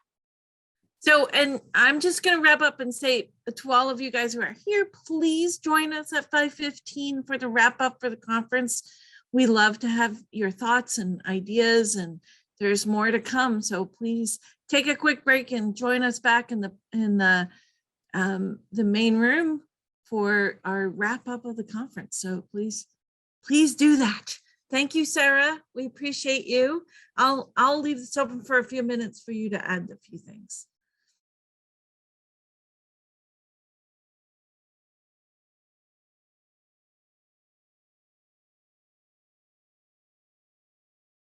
So, and I'm just going to wrap up and say to all of you guys who are here, please join us at 5:15 for the wrap up for the conference. We love to have your thoughts and ideas, and there's more to come. So please take a quick break and join us back in the main room for our wrap up of the conference. So please do that. Thank you, Sarah. We appreciate you. I'll leave this open for a few minutes for you to add a few things.